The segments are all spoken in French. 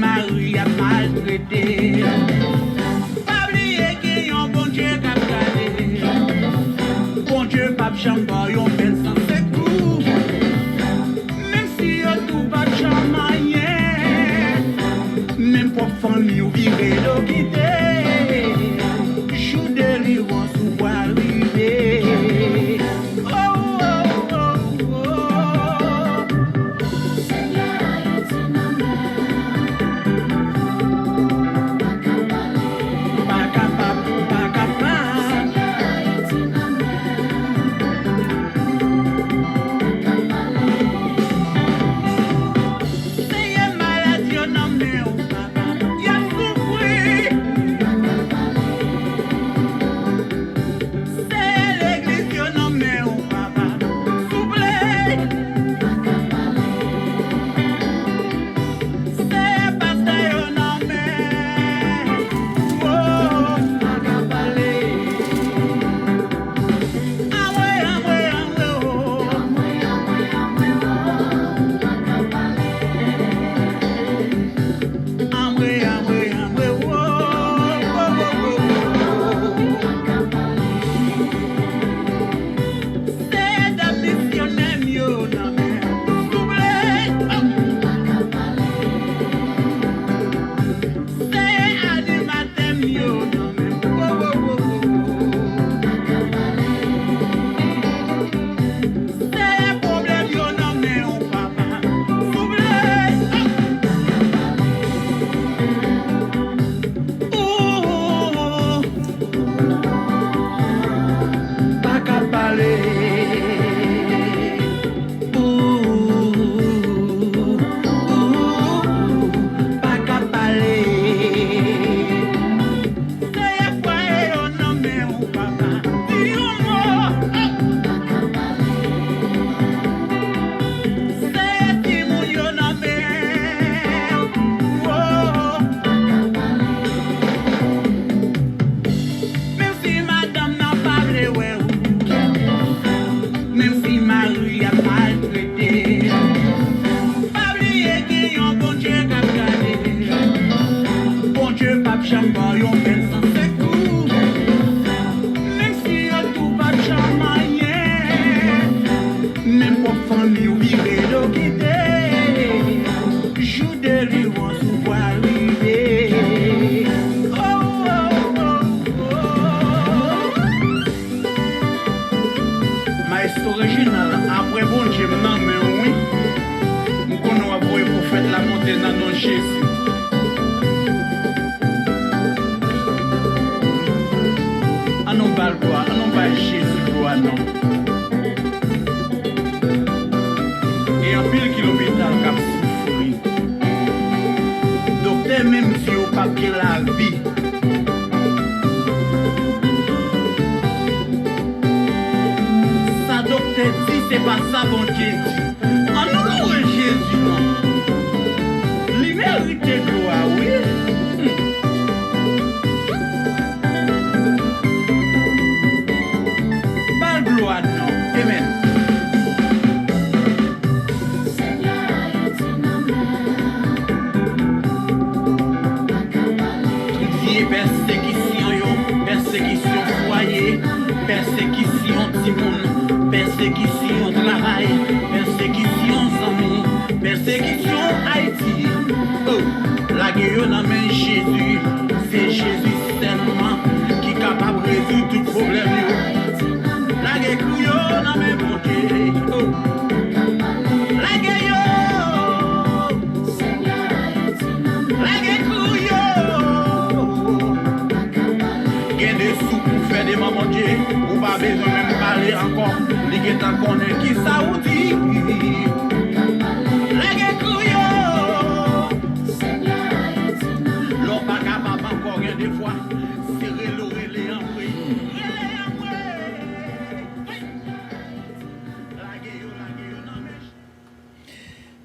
mari a maltraité. Pas oublier qu'il y a un bon Dieu qui a gardé. Bon Dieu, pape Chamba, yon bel sans secours. Même si yon tout pas chamayen, même pour famille ou vivre l'eau quitter. Joue de l'Iran sous bois arrivé.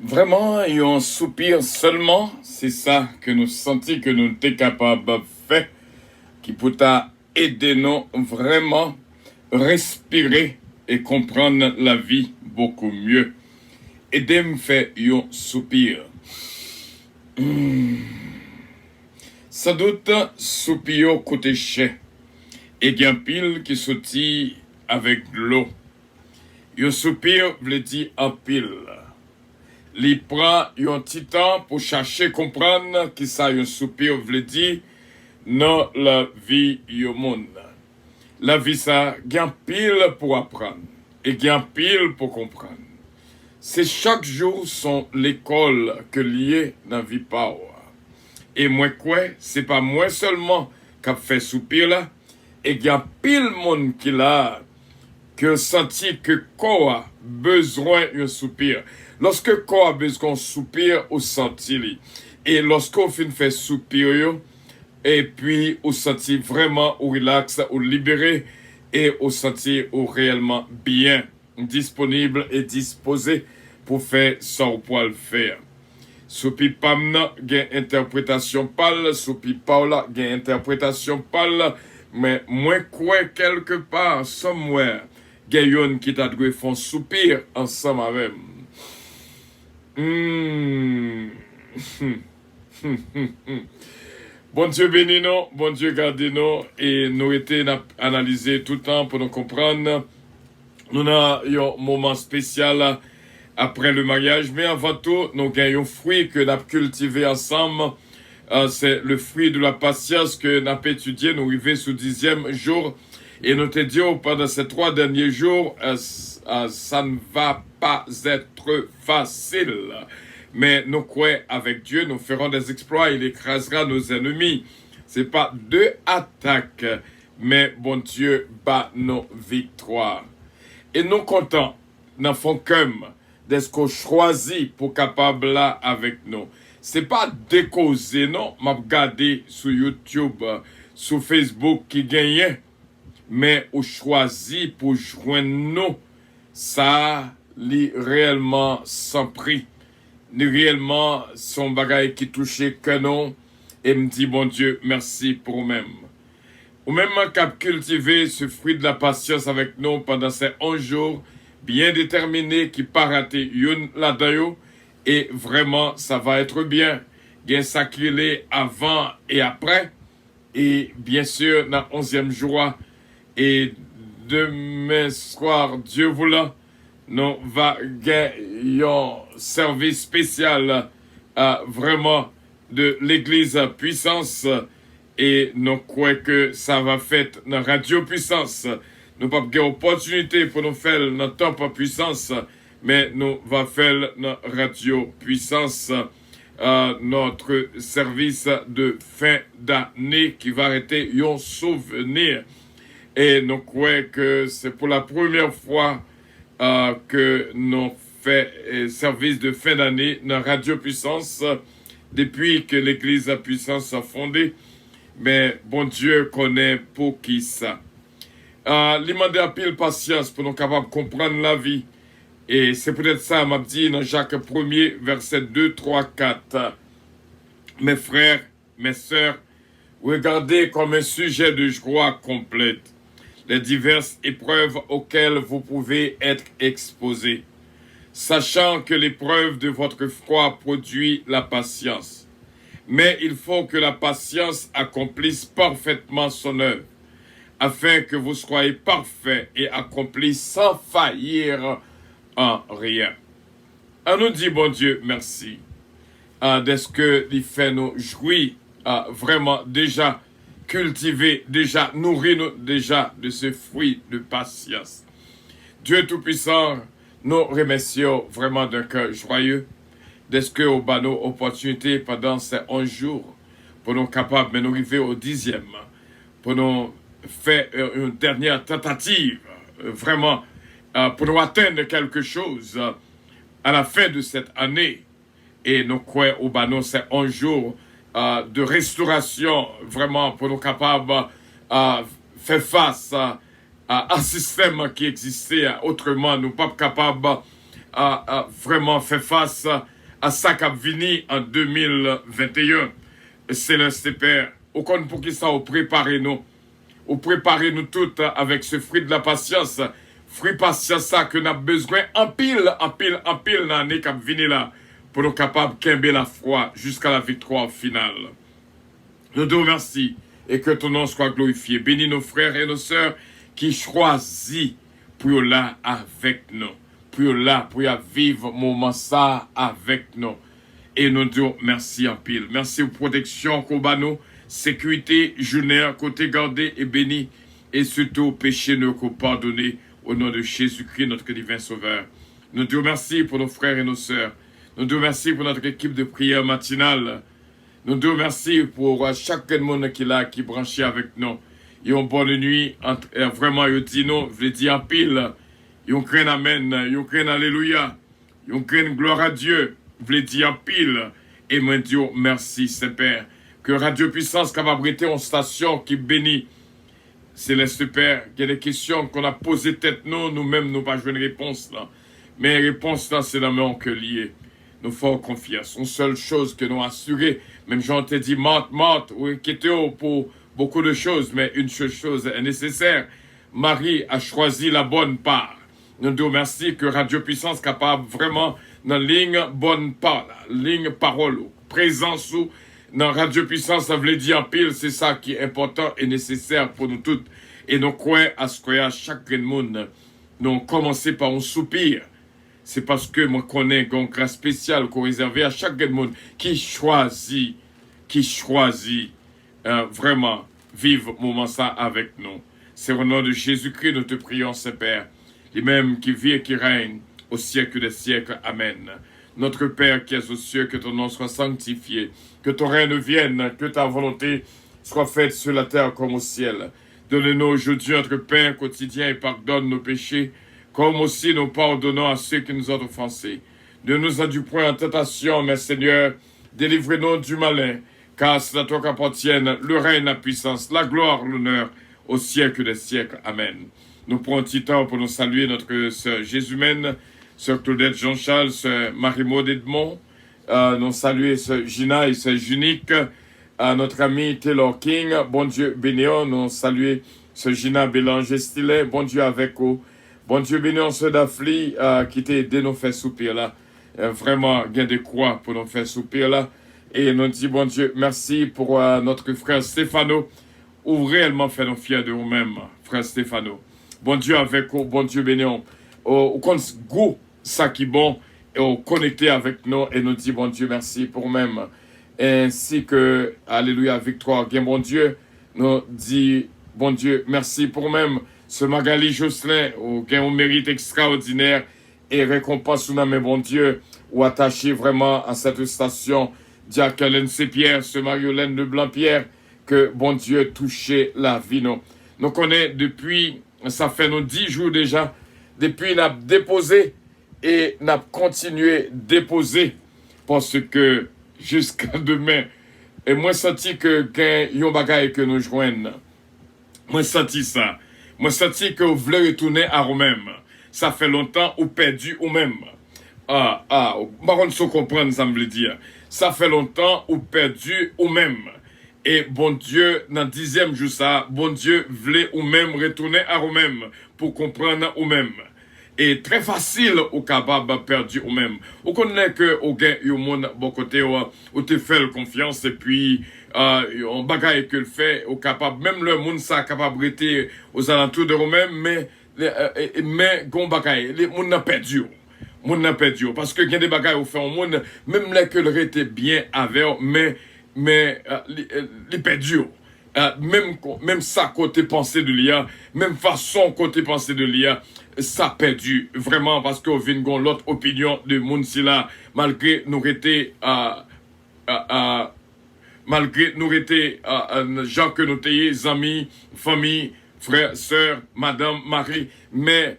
Vraiment, et on soupire seulement, c'est ça que nous sentons que nous sommes capables de faire, qui peut aider nous vraiment respirer et comprendre la vie beaucoup mieux. Aider me fait un soupir. Sans doute, soupio côté cher. Et gen pile qui sorti avec l'eau. Yo soupir veut dire en pile. Li prend un petit temps pour chercher comprendre qui ça un soupir veut dire dans la vie yo monde. La vie ça gen pile pour apprendre et gen pile pour comprendre. C'est chaque jour son l'école que lié dans vie power. Et moi quoi, c'est pas moi seulement qui fait soupir là, et il y a pile monde qui l'a que senti que corps a besoin d'un soupir. Lorsque corps a besoin d'un soupir, on senti li. Et lorsqu'on fait soupir yo, et puis on senti vraiment ou relax, ou libéré et on senti ou réellement bien disponible et disposé pour faire ça ou pour le faire. Soupi pamna gen interprétation pâle, soupi paula gen interprétation pâle, mais moins quoi quelque part, somewhere, gen yon qui t'a dû font soupir ensemble avec. Bon Dieu bénis nous, bon Dieu garde nous, et nous étions analysés tout le temps pour nous comprendre. Nous avons un moment spécial après le mariage, mais avant tout, nous avons un fruit que nous avons cultivé ensemble. C'est le fruit de la patience que nous avons étudié. Nous arrivons sous 10e jour. Et nous te disons, pendant ces 3 derniers jours, ça ne va pas être facile. Mais nous croyons avec Dieu, nous ferons des exploits. Il écrasera nos ennemis. Ce n'est pas 2 attaques, mais bon Dieu bat nos victoires. Et nous comptons, nous faisons comme d'être qu'on choisit pour capable là avec nous. C'est pas décauser, non, m'a regardé sur YouTube, sur Facebook qui gagne, mais on choisit pour joindre nous. Ça, li réellement sans prix. Ni réellement son bagage qui touchait que nous. Et me dit, bon Dieu, merci pour même. Ou même cap cultiver ce fruit de la patience avec nous pendant ces 11 jours, bien déterminé, qui pas raté une là-dedans, et vraiment, ça va être bien. Bien sacré avant et après, et bien sûr, dans 11e jour, et demain soir, Dieu voulant, nous va gagner un service spécial, vraiment, de l'église puissance, et nous croyons que ça va faire dans Radio Puissance. Nous n'avons pas d'opportunité pour nous faire notre top puissance, mais nous va faire notre Radio Puissance, notre service de fin d'année qui va arrêter un souvenir. Et nous croyons que c'est pour la première fois que nous faisons service de fin d'année dans Radio Puissance depuis que l'Église Puissance a fondé. Mais bon Dieu connaît pour qui ça. Lui demander à pile patience pour nous capables de comprendre la vie. Et c'est peut-être ça, m'a dit dans Jacques 1er, verset 2, 3, 4. Mes frères, mes sœurs, regardez comme un sujet de joie complète les diverses épreuves auxquelles vous pouvez être exposés, sachant que l'épreuve de votre foi produit la patience. Mais il faut que la patience accomplisse parfaitement son œuvre, afin que vous soyez parfaits et accomplis sans faillir en rien. On nous dit, bon Dieu, merci, d'est-ce que il fait nous jouir, vraiment déjà cultiver, déjà nourrir nous déjà de ce fruit de patience. Dieu Tout-Puissant, nous remercions vraiment d'un cœur joyeux, d'est-ce que au bas nos opportunités pendant ces 11 jours, pour nous capables de nous arriver au 10e, pour nous faire une dernière tentative, vraiment, pour nous atteindre quelque chose à la fin de cette année. Et nous croyons au bas nos ces 11 jours de restauration, vraiment, pour nous capables de faire face à un système qui existait autrement, nous pas capables à vraiment faire face à ça qui a venu en 2021. Céleste Père, au compte pour qui ça a préparé nous toutes avec ce fruit de la patience, fruit patience ça que nous avons besoin en pile dans l'année qui a venu là, pour nous capables de quimber la foi jusqu'à la victoire finale. Nous te remercions et que ton nom soit glorifié. Bénis nos frères et nos sœurs qui choisissent pour là avec nous. Pour là, pour vivre moment ça avec nous. Et nous disons merci en pile. Merci pour protection, nous, sécurité, journée, côté gardé et béni. Et surtout, péché nous pardonné au nom de Jésus-Christ, notre divin Sauveur. Nous te remercions pour nos frères et nos sœurs. Nous te remercions pour notre équipe de prière matinale. Nous te remercions pour chaque monde qui est là, qui est branché avec nous. Et une bonne nuit. Vraiment, je dis non, je dis en pile. Yon craigne amen, yon craigne alléluia, yon craigne gloire à Dieu, vle di en pile, et moi Dieu merci Saint-Père, que Radio Puissance capable d'être une station qui bénit Céleste Père, il y a des questions qu'on a posées tête nous-mêmes, nous pas joué une réponse là, mais la réponse là c'est dans mon cœur lié, nous faisons confiance, une seule chose que nous assurer, même Jean te dit morte, ou inquiété pour beaucoup de choses, mais une seule chose est nécessaire, Marie a choisi la bonne part. Nous te remercions que Radio Puissance est capable vraiment dans la ligne bonne part, ligne parole, présence dans Radio Puissance, ça veut dire en pile, c'est ça qui est important et nécessaire pour nous toutes. Et nous croyons à ce que chaque monde, nous commençons par un soupir. C'est parce que moi connais une grâce spéciale qu'on réserve à chaque monde qui choisit vraiment vivre moment ça avec nous. C'est au nom de Jésus-Christ nous te prions, Saint-Père. Les mêmes qui vit et qui règne au siècle des siècles. Amen. Notre Père qui es aux cieux, que ton nom soit sanctifié, que ton règne vienne, que ta volonté soit faite sur la terre comme au ciel. Donne-nous aujourd'hui notre pain quotidien et pardonne nos péchés, comme aussi nous pardonnons à ceux qui nous ont offensés. Ne nous induis point en tentation, mais Seigneur, délivrez-nous du malin, car c'est à toi qu'appartiennent le règne, la puissance, la gloire, l'honneur, au siècle des siècles. Amen. Nous prenons un petit temps pour nous saluer notre sœur Jésumène, sœur Claudette Jean-Charles, sœur Marie-Maud Edmond, nous saluer sœur Gina et sœur Junique, notre ami Taylor King, bon Dieu bénéant, nous saluer sœur Gina Bélanger Stilet, bon Dieu avec vous, bon Dieu bénéant sœur Dafli, qui t'a aidé nous faire soupir là, vraiment, il y a des croix pour nous faire soupir là, et nous dit bon Dieu, merci pour notre frère Stéphano, ou réellement fait nous fiers de nous-mêmes, frère Stéphano. Bon Dieu avec vous, bon Dieu bénéant. Au compte goût, ça qui est bon, et au connecté avec nous, et nous dit bon Dieu merci pour nous-mêmes. Ainsi que, alléluia, victoire, bien bon Dieu, nous dit bon Dieu merci pour nous-mêmes. Ce Magali Jocelyn, au gain au mérite extraordinaire, et récompense nous mais bon Dieu, ou attaché vraiment à cette station, Jacqueline C-Pierre, ce Mariolène de Blanc-Pierre, que bon Dieu touche la vie, nous. Nous connaissons depuis, ça fait nous 10 jours déjà, depuis nous avons déposé et nous avons continué déposer parce que jusqu'à demain, et moi senti que quand yon bagay que nous joignent, moi senti ça, moi senti que vous voulez retourner à vous-même, ça fait longtemps ou perdu ou même. Baron se comprendre ça me veut dire, ça fait longtemps ou perdu ou même. Et bon Dieu, dans le 10e jour ça, bon Dieu voulait ou même retourner à vous-même pour comprendre ou même. Et très facile au capable perdu ou même. Vous connaissez que au gain au monde bon côté où te fait confiance et puis on bagaille que le fait au capable même le monde ça capable rester aux alentours de vous-même mais gon bagaille les monde n'a perdu. Monde n'a perdu parce que il y a des bagailles au fait au monde même là que le était bien avec mais les perdu. Même ça côté pensée de l'IA, même façon côté pensée de l'IA, ça perdu vraiment parce qu'on vient de l'autre opinion de Mounsila malgré nous étions gens que nous étions amis, famille, frères, sœurs, madame, mari, mais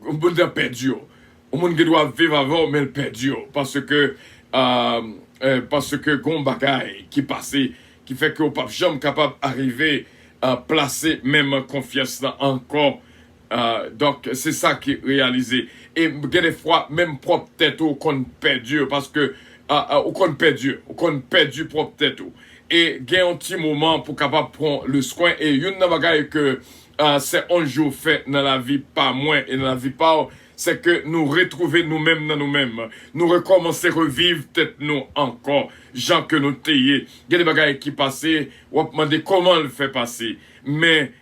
on a perdu. On monde qui doit vivre avant mais perdu parce que gon bagay qui passait qui fait que au pape jamais capable d'arriver à placer même confiance là encore. Donc c'est ça qui est réalisé et des fois même propre tête ou qu'on perdu parce que ou qu'on perdu propre tête et gain un petit moment pour capable prendre le soin et une bagay que c'est un jour fait dans la vie pas moins et dans la vie pas c'est que nous retrouver nous-mêmes dans nous-mêmes. Nous recommencer revivre peut-être nous encore. Gens que nous taillés. Il y a des bagages qui passaient. On va demander comment le fait passer. Mais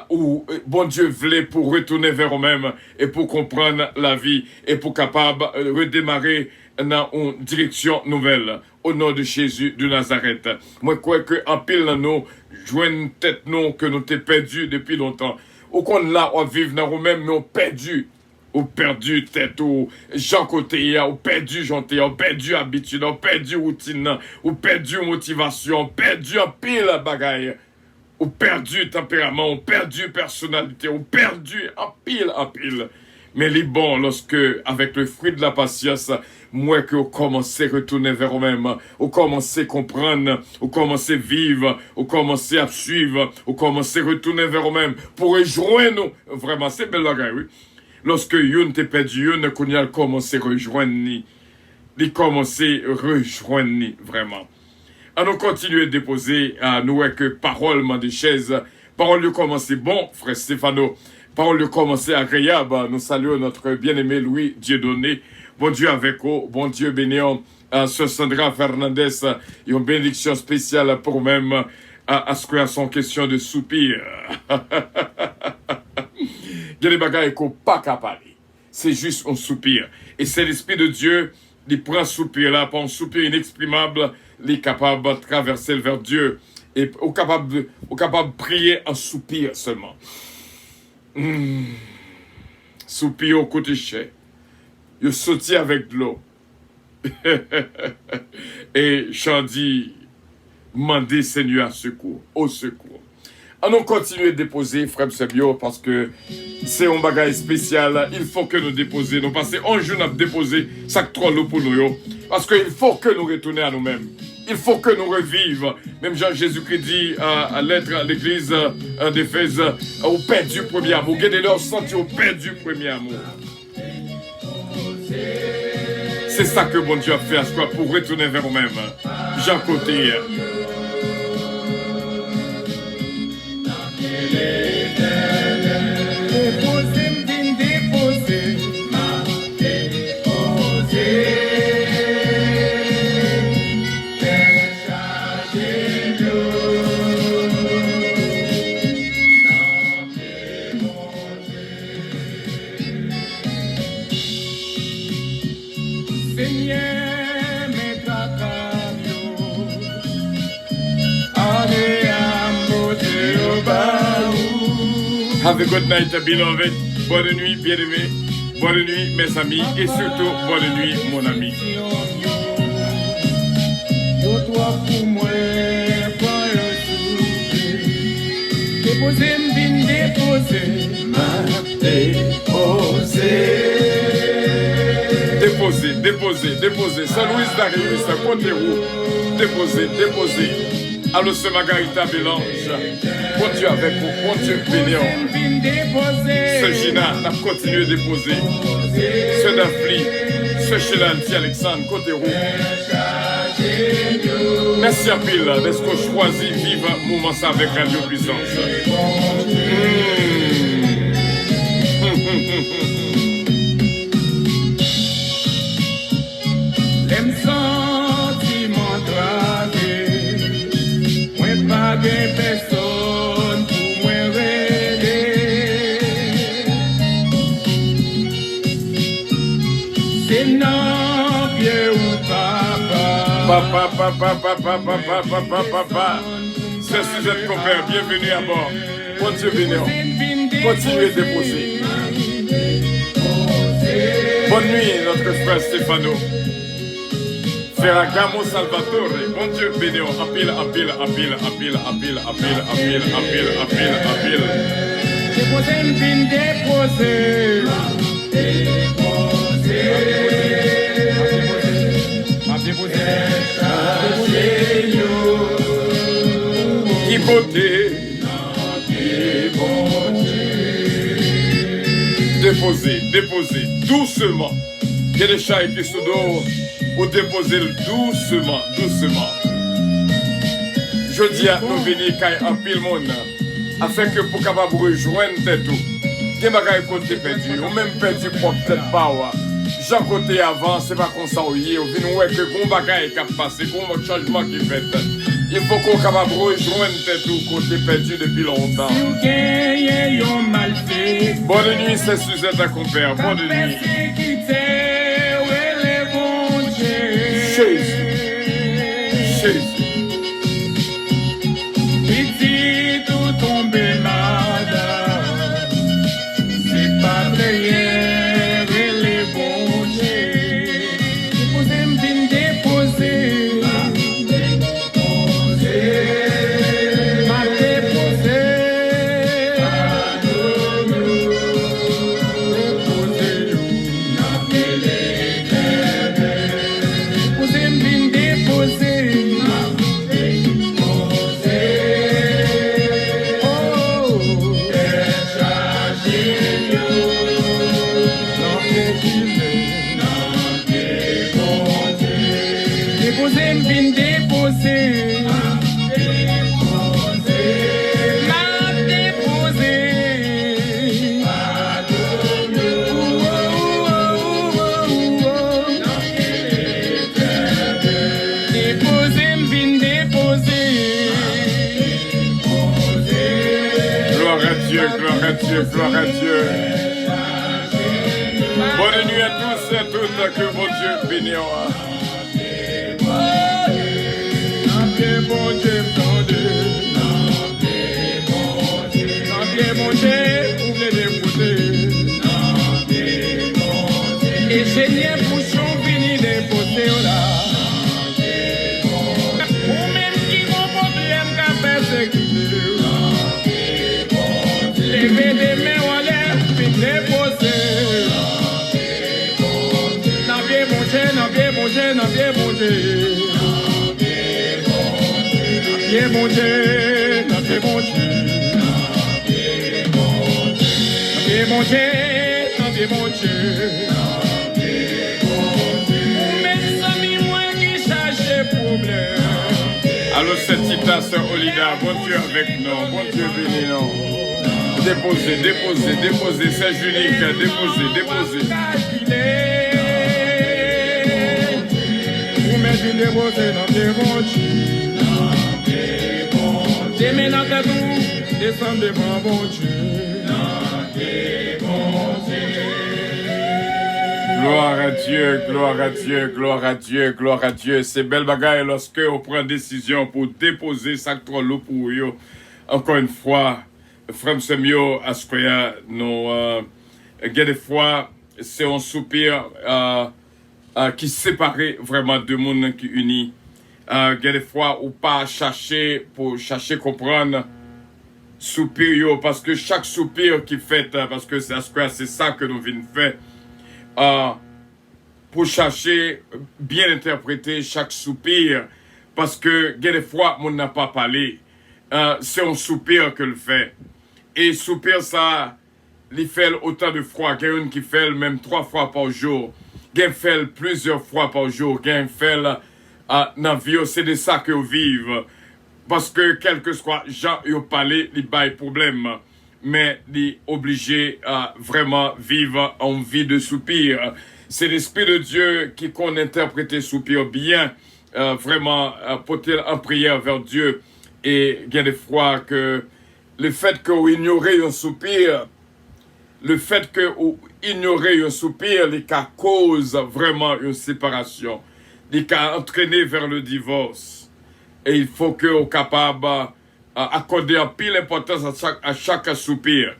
où bon Dieu voulait pour retourner vers eux-mêmes et pour comprendre la vie et pour capable redémarrer dans une direction nouvelle au nom de Jésus de Nazareth. Moi, je crois que en pile dans nous, joignent tête nous que nous t'ai perdu depuis longtemps. Ou qu'on là, on vit dans nous-mêmes, mais on perdu tête, ou Jean côté, on perdu janté, on perdu habitude, on perdu routine, on perdu motivation, on perdu un pile bagaille. Ou perdu tempérament, ou perdu personnalité, ou perdu en pile. Mais les bons, lorsque, avec le fruit de la patience, moi que vous commencez à retourner vers vous-même, vous commencez à comprendre, vous commencez à vivre, vous commencez à suivre, vous commencez à retourner vers vous-même pour rejoindre nous. Vraiment, c'est belle bagaille, oui. Lorsque vous t'es perdu, vous ne commencez à rejoindre ni. Il commencez à rejoindre ni, vraiment. Alors, nous continuons de déposer à nous que parole des chaises. Parole de commencer bon, frère Stéphano. Parole de commencer agréable. Nous saluons notre bien-aimé Louis Dieudonné. Bon Dieu avec vous. Bon Dieu bénéant. Sœur Sandra Fernandez. Une bénédiction spéciale pour même à ce que son question de soupir. Il y a des bagages qu'on pas capable. C'est juste un soupir. Et c'est l'Esprit de Dieu qui prend ce soupir là, pour un soupir inexprimable. Il est capable de traverser vers Dieu et capable de prier en soupir seulement. Soupir au côté cher. Il saute avec de l'eau. Et Chandi mandé Seigneur secours, au secours. Allons continuer de déposer, frère Sebio, parce que c'est un bagage spécial. Il faut que nous déposions. Nous passons un jour à déposer chaque 3 lots pour nous. Parce qu'il faut que nous retournions à nous-mêmes. Il faut que nous revivions. Même Jean-Jésus-Christ dit à l'être à l'église d'Éphèse, au père du premier amour. Gardez-leur senti au père du premier amour. C'est ça que bon Dieu a fait à ce quoi pour retourner vers nous-mêmes. Jean Côté. Have a good night, beloved. Bonne nuit, bien-aimés. Bonne nuit, mes amis. Et surtout, bonne nuit, mon ami. Déposez. Saint-Louis d'Arrive, Saint-Côté-Roux. Déposez. Allô, ce Margarita Bélange. Bon Dieu avec vous, bon Dieu bénéant. Ce Gina n'a continué de déposer. Ce Dafli, ce Chelanti Alexandre, Côté-Roux. Merci à pile d'être choisi vivre un moment ça avec Radio Puissance. Personne pour moi c'est non vieux ou Papa. C'est Suzette Compère, bienvenue à bord. Bon Dieu bénéant. Continuez de déposer. Bonne nuit, notre frère Stéphano. Ferragamo Salvatore, bon Dieu bénéant, appel. Qui beauté. Déposez, doucement. Il y a des chats qui sont dehors. Ou déposer doucement. Je dis à nous venir qu'à un pile monde, afin que pour capable rejoindre tout. Gen bagay côté perdu, ou même perdu pour peut-être pas ouais. Jean côté avant, c'est pas comme ça ou y est, ou vient ouais que gon bagay qui a passé, gon changement qui fait. Il faut qu'on capable rejoindre tête ou côté perdu depuis longtemps. Bonne nuit, c'est Suzette à compère. Bonne nuit. Jésus. Jésus. Petit tout tombé malade, c'est pas prière et les bons dieux. Déposez, me vine déposer. Ma déposé. Déposez, me vine déposer. Déposer, me vine déposer. Ma déposer. Déposer, me vine déposer. Gloire à Dieu, gloire à Dieu, gloire à Dieu. Bonne nuit à tous et à toutes, que mon Dieu bénisse. Bon Dieu, bon Dieu. Bon Dieu, ouvrez les pousser. Et j'ai bien bouchon fini de poser là. Ou même qui ont problème qu'à persécuter. Levez des mains en l'air, puis déposer. N'a bien mon Dieu, n'a bien mon Dieu, n'a bien mon Dieu. Bien mon Dieu, bien mon Dieu. Bien mon Dieu, bien mon Dieu. Mes amis, moi qui cherche problème. Alors cette petite sœur Olida, bon Dieu avec nous, bon Dieu bénis nous. Déposez, déposez, déposez, c'est unique, déposez, déposez. Vous mettez déposer dans des mon Dieu. Déménage à tout, descend devant mon Dieu. Gloire à Dieu, gloire à Dieu, gloire à Dieu, gloire à Dieu. C'est belle bagaille lorsque on prend décision pour déposer ça pour vous. Encore une fois, frère Semio, à ce qu'il y a, des fois, c'est un soupir qui sépare vraiment deux mondes qui unit. Des fois, ou pas chercher pour chercher comprendre soupir, parce que chaque soupir qui fait, parce que c'est ça que nous venons faire, pour chercher bien interpréter chaque soupir, parce que des fois, on n'a pas parlé, c'est un soupir que le fait. Et soupir, ça, il fait autant de fois, il y a une qui fait même 3 fois par jour, il fait plusieurs fois par jour, il fait dans la vie, c'est de ça que vous vivez. Parce que, quel que soit, gens qui parlé, il n'y a pas de problème. Mais il est obligé à vraiment vivre en vie de soupir. C'est l'Esprit de Dieu qui qu'on interprète soupir bien, vraiment porter en prière vers Dieu. Et il y a des fois que le fait que vous ignorez un soupir, le fait que vous ignorez un soupir, il cause vraiment une séparation. Il entraîner vers le divorce. Et il faut que vous capable d'accorder en pile importance à chaque soupir.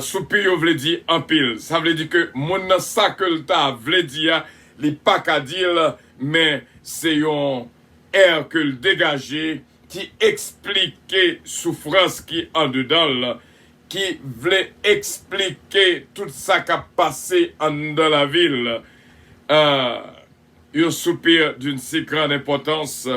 Soupir, veut dire en pile. Ça veut dire que mon ça que le ta veut dire, il pas qu'à dire, mais c'est un air que le dégager qui explique souffrance qui est en dedans, qui voulait expliquer tout ça qui a passé dans la ville. Un soupir d'une si grande importance,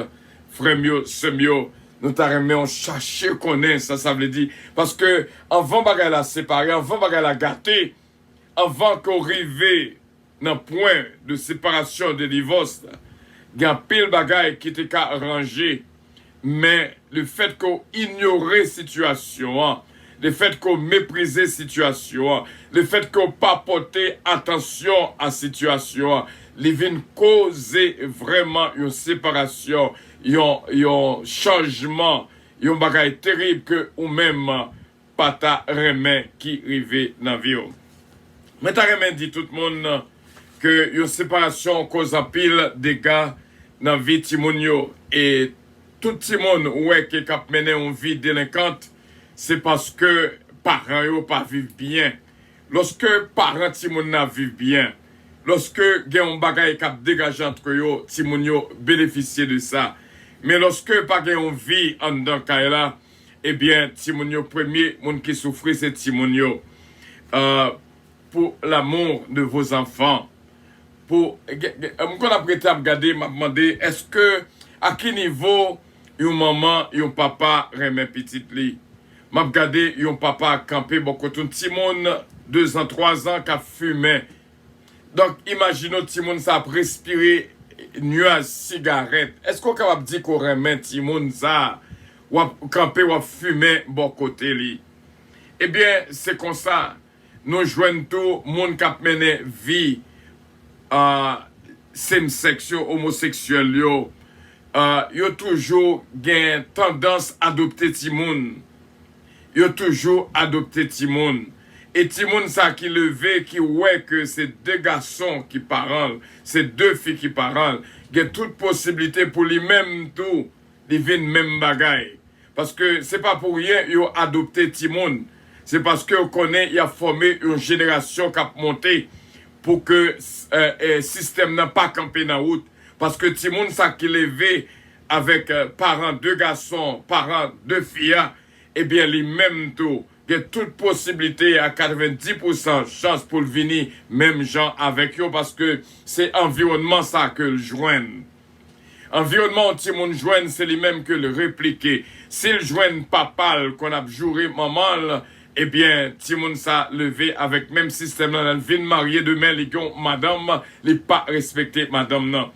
frère mieux, semio, nous t'arrêtons chercher connaître ça veut dire. Parce que, avant bagay la séparer, avant bagay la gâter, avant qu'on arrive dans le point de séparation, de divorce, il y a pile bagay qui était arrangé, mais le fait qu'on ignore la situation, le fait qu'on méprisait situation, le fait qu'on pas porté attention à situation, les vient causer vraiment une séparation, un changement, un bagage terrible que ou même pas ta remet qui rive dans la vie. Mais ta remet dit tout le monde que une séparation cause un pile dégâts dans la vie de Timonio. Et tout le monde ouais, qui a mené une vie délinquante, c'est parce que parents ne pas vivent bien. Lorsque parents Timonio vivent bien, lorsque il y a un bagage qui a dégagé entre eux, Timonio bénéficie de ça. Mais lorsque pas une vie en dedans là, eh bien, Timonio, premier monde qui souffre, c'est Timonio. Pour l'amour de vos enfants. Pour, quand on a prêté à regarder, m'a demandé, est-ce que, à quel niveau, un maman, un papa remet petite li? M'a regardé, un papa campé, beaucoup de petit monde, 2 ans, 3 ans, qui a fumé. Donc, imaginons, petit monde, ça a respiré, nuage, cigarette. Est-ce qu'on est capable de dire qu'on remet petit monde, ça, ou campé, ou fumé, bon côté li? Eh bien, c'est comme ça. Nous joignons tout le monde qui a mené vie same-sex, homosexuel, yo toujours gen tendance à adopter ti moun. Yo toujours adopter ti moun. Et ti moun ça qui levé, qui ouais que c'est 2 garçons qui parlent, c'est 2 filles qui parlent, il y a toute possibilité pour lui-même tout, ils viennent même bagaille. Parce que c'est pas pour rien yo adopté ti moun. C'est parce que on connaît, il a formé une génération qui a monté pour que le système n'a pas campé dans la route. Parce que tout le monde ça qui levé avec parents 2 garçons, parents 2 filles, eh bien, les mêmes tout, il y a toute possibilité à 90% chance pour venir même gens avec eux parce que c'est environnement ça que le joignent. Environnement où tout le monde joigne, c'est les mêmes que le répliquer. S'ils joignent papa qu'on a joué maman, eh bien, tout le monde s'est levé avec le même système. Dans le vin marié demain, les gars, madame, les pas respecté madame, non.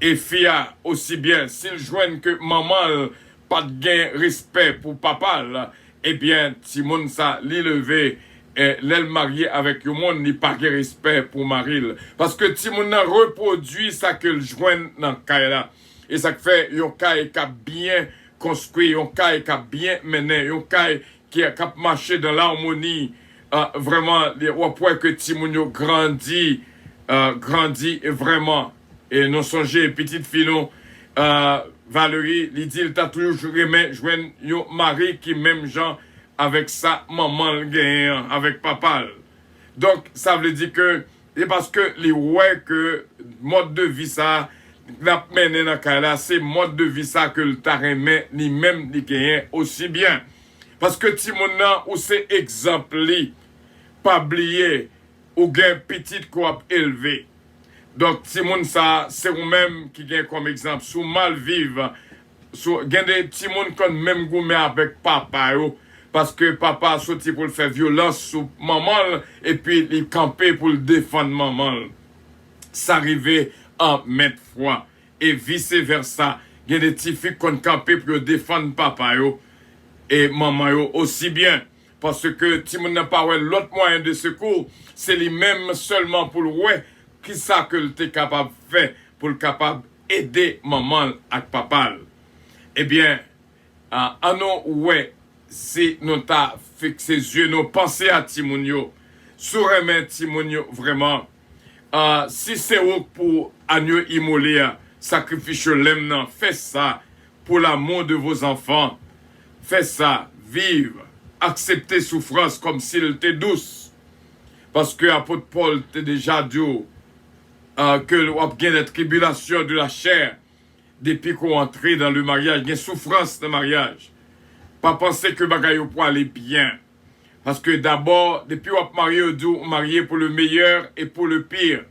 Et fia aussi bien, s'ils joignent que maman, pas de gain respect pour papa, là, eh bien, tout le monde s'est levé. L'aile marié avec le monde, n'y pas de respect pour Maril. Parce que tout le monde a reproduit ça que le joigne dans le cas là. Et ça fait un cas qui a bien construit, un cas qui a bien mené, un cas qui a marché dans l'harmonie, vraiment, au point que Timounio grandit vraiment. Et nous songez, petite fille, Valérie, il dit, il t'a toujours aimé jouer un mari qui même gens avec sa maman le gagnant, avec papa. Donc, ça veut dire que, c'est parce que les ouais que mode de vie ça, la mené dans le là, c'est mode de vie ça que le t'a aimé, ni même les gagnant aussi bien. Parce que Timona, ou c'est exemple, pas oublier, ou gain petit quoi élevé. Donc, Timon, ça, c'est vous-même qui gagne comme exemple. Sous mal vivre, gain des Timon comme même gourmet avec papa, yo, parce que papa a sorti pour le faire violence sur maman, et puis il campait pour le défendre maman. Ça arrivait en maintes fois. Et vice versa. Il y a des petits filles qui ont campé pour défendre papa, yo. Et maman yo aussi bien. Parce que Timon n'a pas l'autre moyen de secours. C'est les mêmes seulement pour le ouais. Qui ça que tu es capable de faire pour le capable aider maman avec papa. Eh bien, à nous ouais, si nous t'a fixé les yeux, nous pensons à Timonio. Souremen Timonio vraiment. Si c'est pour agneau immolé, sacrifice l'aime, faites ça pour l'amour de vos enfants. Faites ça, vive, acceptez souffrance comme s'il était douce. Parce que l'apôtre Paul t'a déjà dit que vous avez des tribulations de la chair depuis qu'on entre dans le mariage. Il y a souffrance de mariage. Pas penser que bagaille pour aller bien. Parce que d'abord, depuis qu'on est marié pour le meilleur et pour le pire.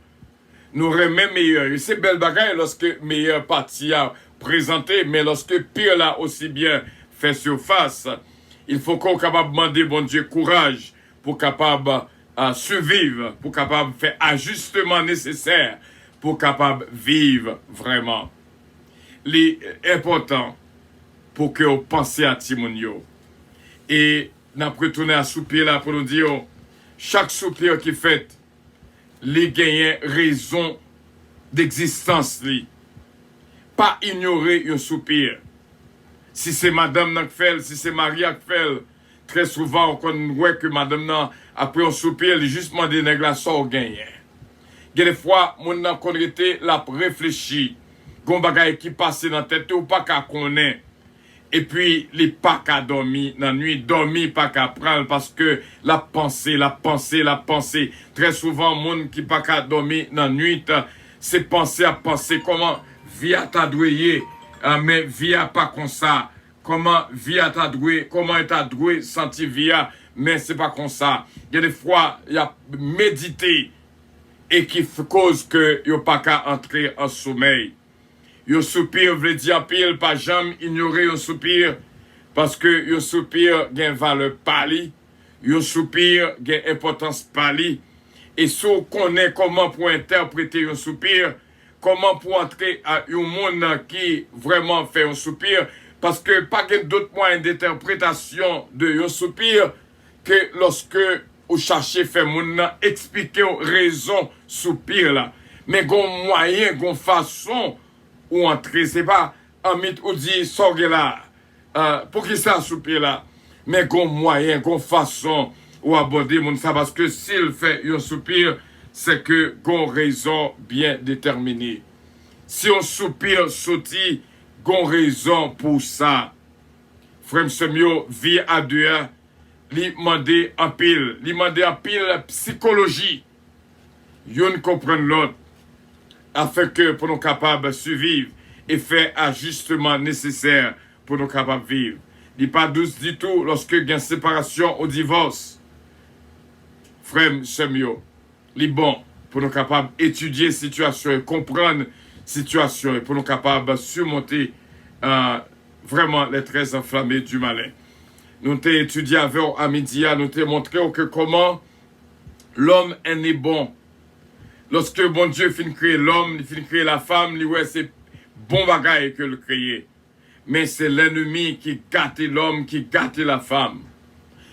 Nous remet meilleur. Et c'est belle bagaille lorsque meilleur parti a présenté, mais lorsque pire là aussi bien fait surface, il faut qu'on soit capable de demander, bon Dieu, courage pour capable survivre, pour capable faire ajustement nécessaire, pour capable vivre vraiment. L'important pour que vous pensiez à Timonio. Et nous retourner à soupir là pour nous dire, chaque soupir qui fait, les gagnants raison d'existence, pas ignorer un soupir. Si c'est madame qui fait, si c'est Maria qui fait, très souvent, on voit que madame, après un soupir, elle juste demandé une glaçon au gagnant. Il y a des fois, mon a été la réfléchi, gon bagay qui passe dans la tête ou pas qu'à connaître. Et puis, les pas qu'à dormir dans la nuit, dormir pas qu'à prendre parce que la pensée. Très souvent, moun qui pas qu'à dormir dans la nuit, c'est penser à penser comment via ta doué, mais via pas comme ça. Comment via ta doué, comment ta doué senti via, mais c'est pas comme ça. Il y a des fois, il y a méditer et qui cause que yo pas qu'à entrer en sommeil. Yo soupir veut dire pile pas jamais ignorer un soupir parce que yo soupir gain valeur pali, yo soupir gain importance pali et si on connaît comment pour interpréter un soupir, comment pour entrer à un monde qui vraiment fait un soupir parce que pas d'autre moyen d'interprétation de un soupir que lorsque ou chercher faire moun expliquer raison soupir là mais gon moyen gon façon ou entrer c'est pas un mythe ou dit sorgue là pour qui ça soupir là mais gon moyen gon façon ou aborder moun ça parce que s'il fait un soupir c'est que gon raison bien déterminée si on soupir sorti gon raison pour ça frère Semio vie à deux li mandé en pile psychologie. Yon comprend l'autre afin que pour nous capables survivre et faire ajustement nécessaire pour nous capables vivre. Li pas douce du tout lorsque il y a une séparation ou divorce. Frère Semio, li bon pour nous capables étudier situation et comprendre situation et pour nous capables surmonter vraiment les traits enflammés du malin. Nous t'ai étudié avec à midi, nous t'ai montré que comment l'homme est né bon. Lorsque bon Dieu finit créer l'homme, il finit créer la femme, il ouais c'est bon bagaille que le créer. Mais c'est l'ennemi qui gâte l'homme, qui gâte la femme.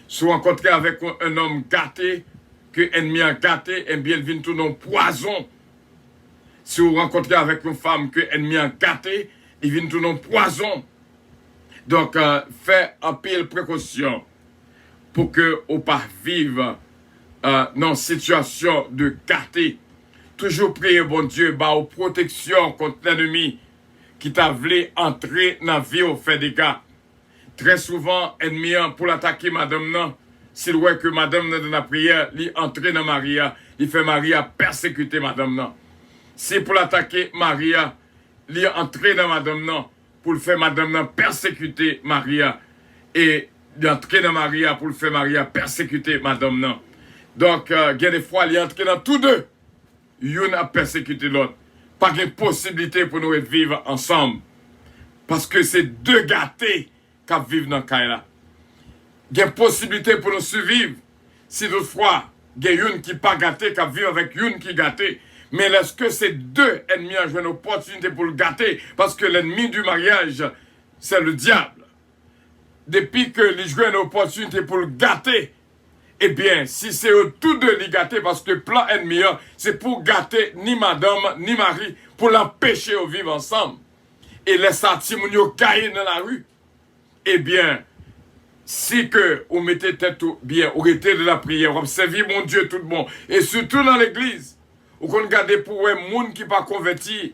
Si vous rencontrez avec un homme gâté, que l'ennemi a gâté, eh bien il vient tout dans poison. Si vous rencontrez avec une femme que l'ennemi a gâté, il vient tout dans poison. Donc, faites un pile précaution pour que vous ne pas vivre dans une situation de gâté. Toujours prier, bon Dieu, aux protection contre l'ennemi qui t'a voulu entrer dans la vie au fait des gars. Très souvent, l'ennemi pour l'attaquer, madame, non. S'il voit que madame dans la prière, il entre dans Maria, il fait Maria persécuter madame, non. Si pour l'attaquer, Maria, il entre dans madame, non. Pour le faire madame persécuter Maria et d'entrer dans Maria pour le faire Maria persécuter madame non. Donc il y a des fois il entre dans tous deux. Y'en a persécuté l'autre. Pas de possibilité pour nous vivre ensemble. Parce que c'est deux gâtés qui vivent dans le cas là. Il y a une possibilité pour nous survivre. Si toutefois il y a une qui pas gâté qui vit avec une qui gâté. Mais est-ce que ces deux ennemis ont joué une opportunité pour le gâter? Parce que l'ennemi du mariage, c'est le diable. Depuis que les jouent une opportunité pour le gâter, eh bien, si c'est eux tous deux les gâter, parce que le plan ennemi, c'est pour gâter ni madame, ni mari, pour l'empêcher de vivre ensemble. Et les satimonio caillent dans la rue. Eh bien, si que vous mettez tête bien, vous mettez de la prière, vous observez mon Dieu tout le monde, et surtout dans l'église, ou qu'on regarde pour un monde qui pas converti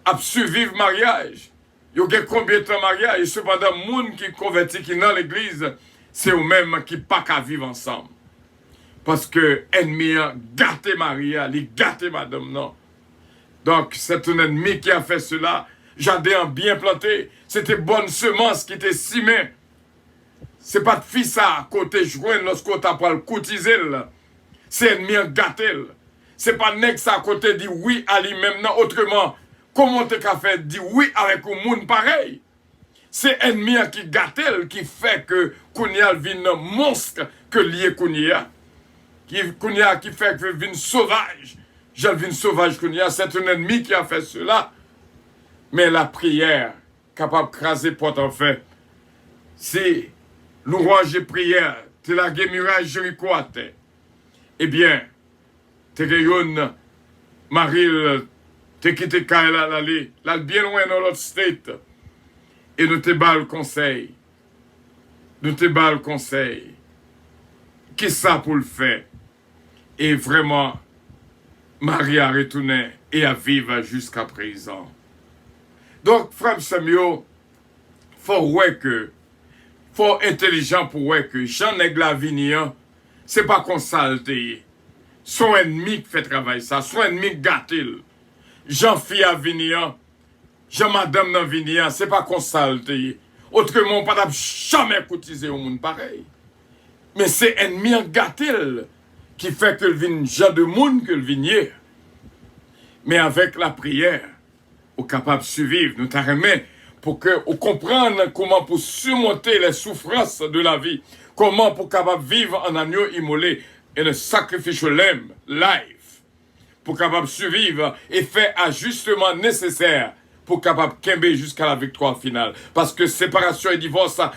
à survivre mariage. Il y a combien de temps mariage et cependant monde qui converti qui dans l'église, c'est eux mêmes qui pas qu'à vivre ensemble. Parce que ennemi a gâté Maria, il gâté madame non. Donc c'est un ennemi qui a fait cela. Jardin bien planté, c'était bonne semence qui était simée. C'est pas de fils à côté joindre lorsqu'on t'a pas le cotiser. C'est ennemi a gâté. C'est pas nex à côté dit oui à lui-même, non, autrement. Comment tu as fait dire oui avec un monde pareil? C'est ennemi qui gâte, qui fait que Kounia vient un monstre que lié Kounia. Qui fait que vient sauvage. J'ai vu sauvage Kounia, c'est un ennemi qui a fait cela. Mais la prière, capable de craser porte en fait, c'est louange et prière, te la muraille Jéricho à terre. Eh bien, te gayon, Maril, te quitté Kaila l'aller, là bien loin dans l'autre state. Et nous te bas le conseil. Nous te bas le conseil. Qu'est-ce ça pour le faire? Et vraiment, Marie a retourné et a vivre jusqu'à présent. Donc, frère Samuel, faut ouais que, faut intelligent pour ouais que Jean Neglavinian, c'est pas qu'on salte. Son ennemi qui fait travail ça, son ennemi gâté. Jean-Fille Avignon, Jean-Madame Navignon, c'est pas qu'on salte. Autrement, on ne peut jamais cotiser au monde pareil. Mais c'est ennemi gâté qui fait que le vin gens de monde que le vignier. Mais avec la prière, on est capable de survivre, nous t'arrêter pour que on comprenne comment pour surmonter les souffrances de la vie, comment pour capable vivre en agneau immolé et le sacrifice lamb life, pour capable survivre et faire ajustement nécessaire pour capable kembe jusqu'à la victoire finale. Parce que séparation et divorce a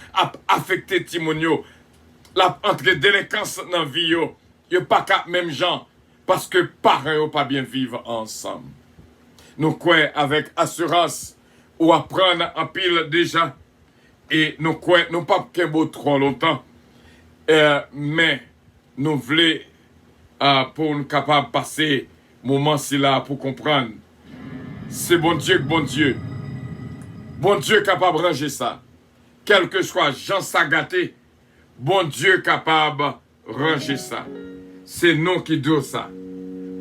affecté Timonio. La entre délinquance dans la vie, il n'y a pas qu'à même gens, parce que parents n'ont pas bien vivre ensemble. Nous croyons avec assurance ou apprendre en pile déjà, et nous croyons, nous pas qu'un trop longtemps, mais nous voulons pour nous capables de passer moment ci là pour comprendre. C'est bon Dieu que bon Dieu. Bon Dieu capable de ranger ça. Quel que soit Jean Sagaté, bon Dieu capable de ranger ça. C'est nous qui disons ça.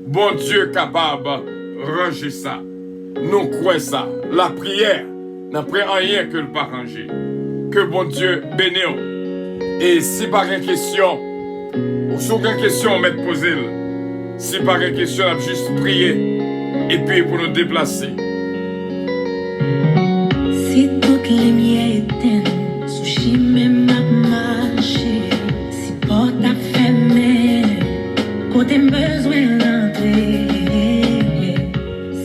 Bon Dieu capable de ranger ça. Nous croyons ça. La prière n'a pris rien que le pas ranger. Que bon Dieu bénisse. Et si par une question, ou sur une question on met poser, si par une question on a juste prier. Et puis pour nous déplacer. Si toutes les lumières éteintes, sous chemin m'a marché, si porte a fermé, côté besoin d'entrer,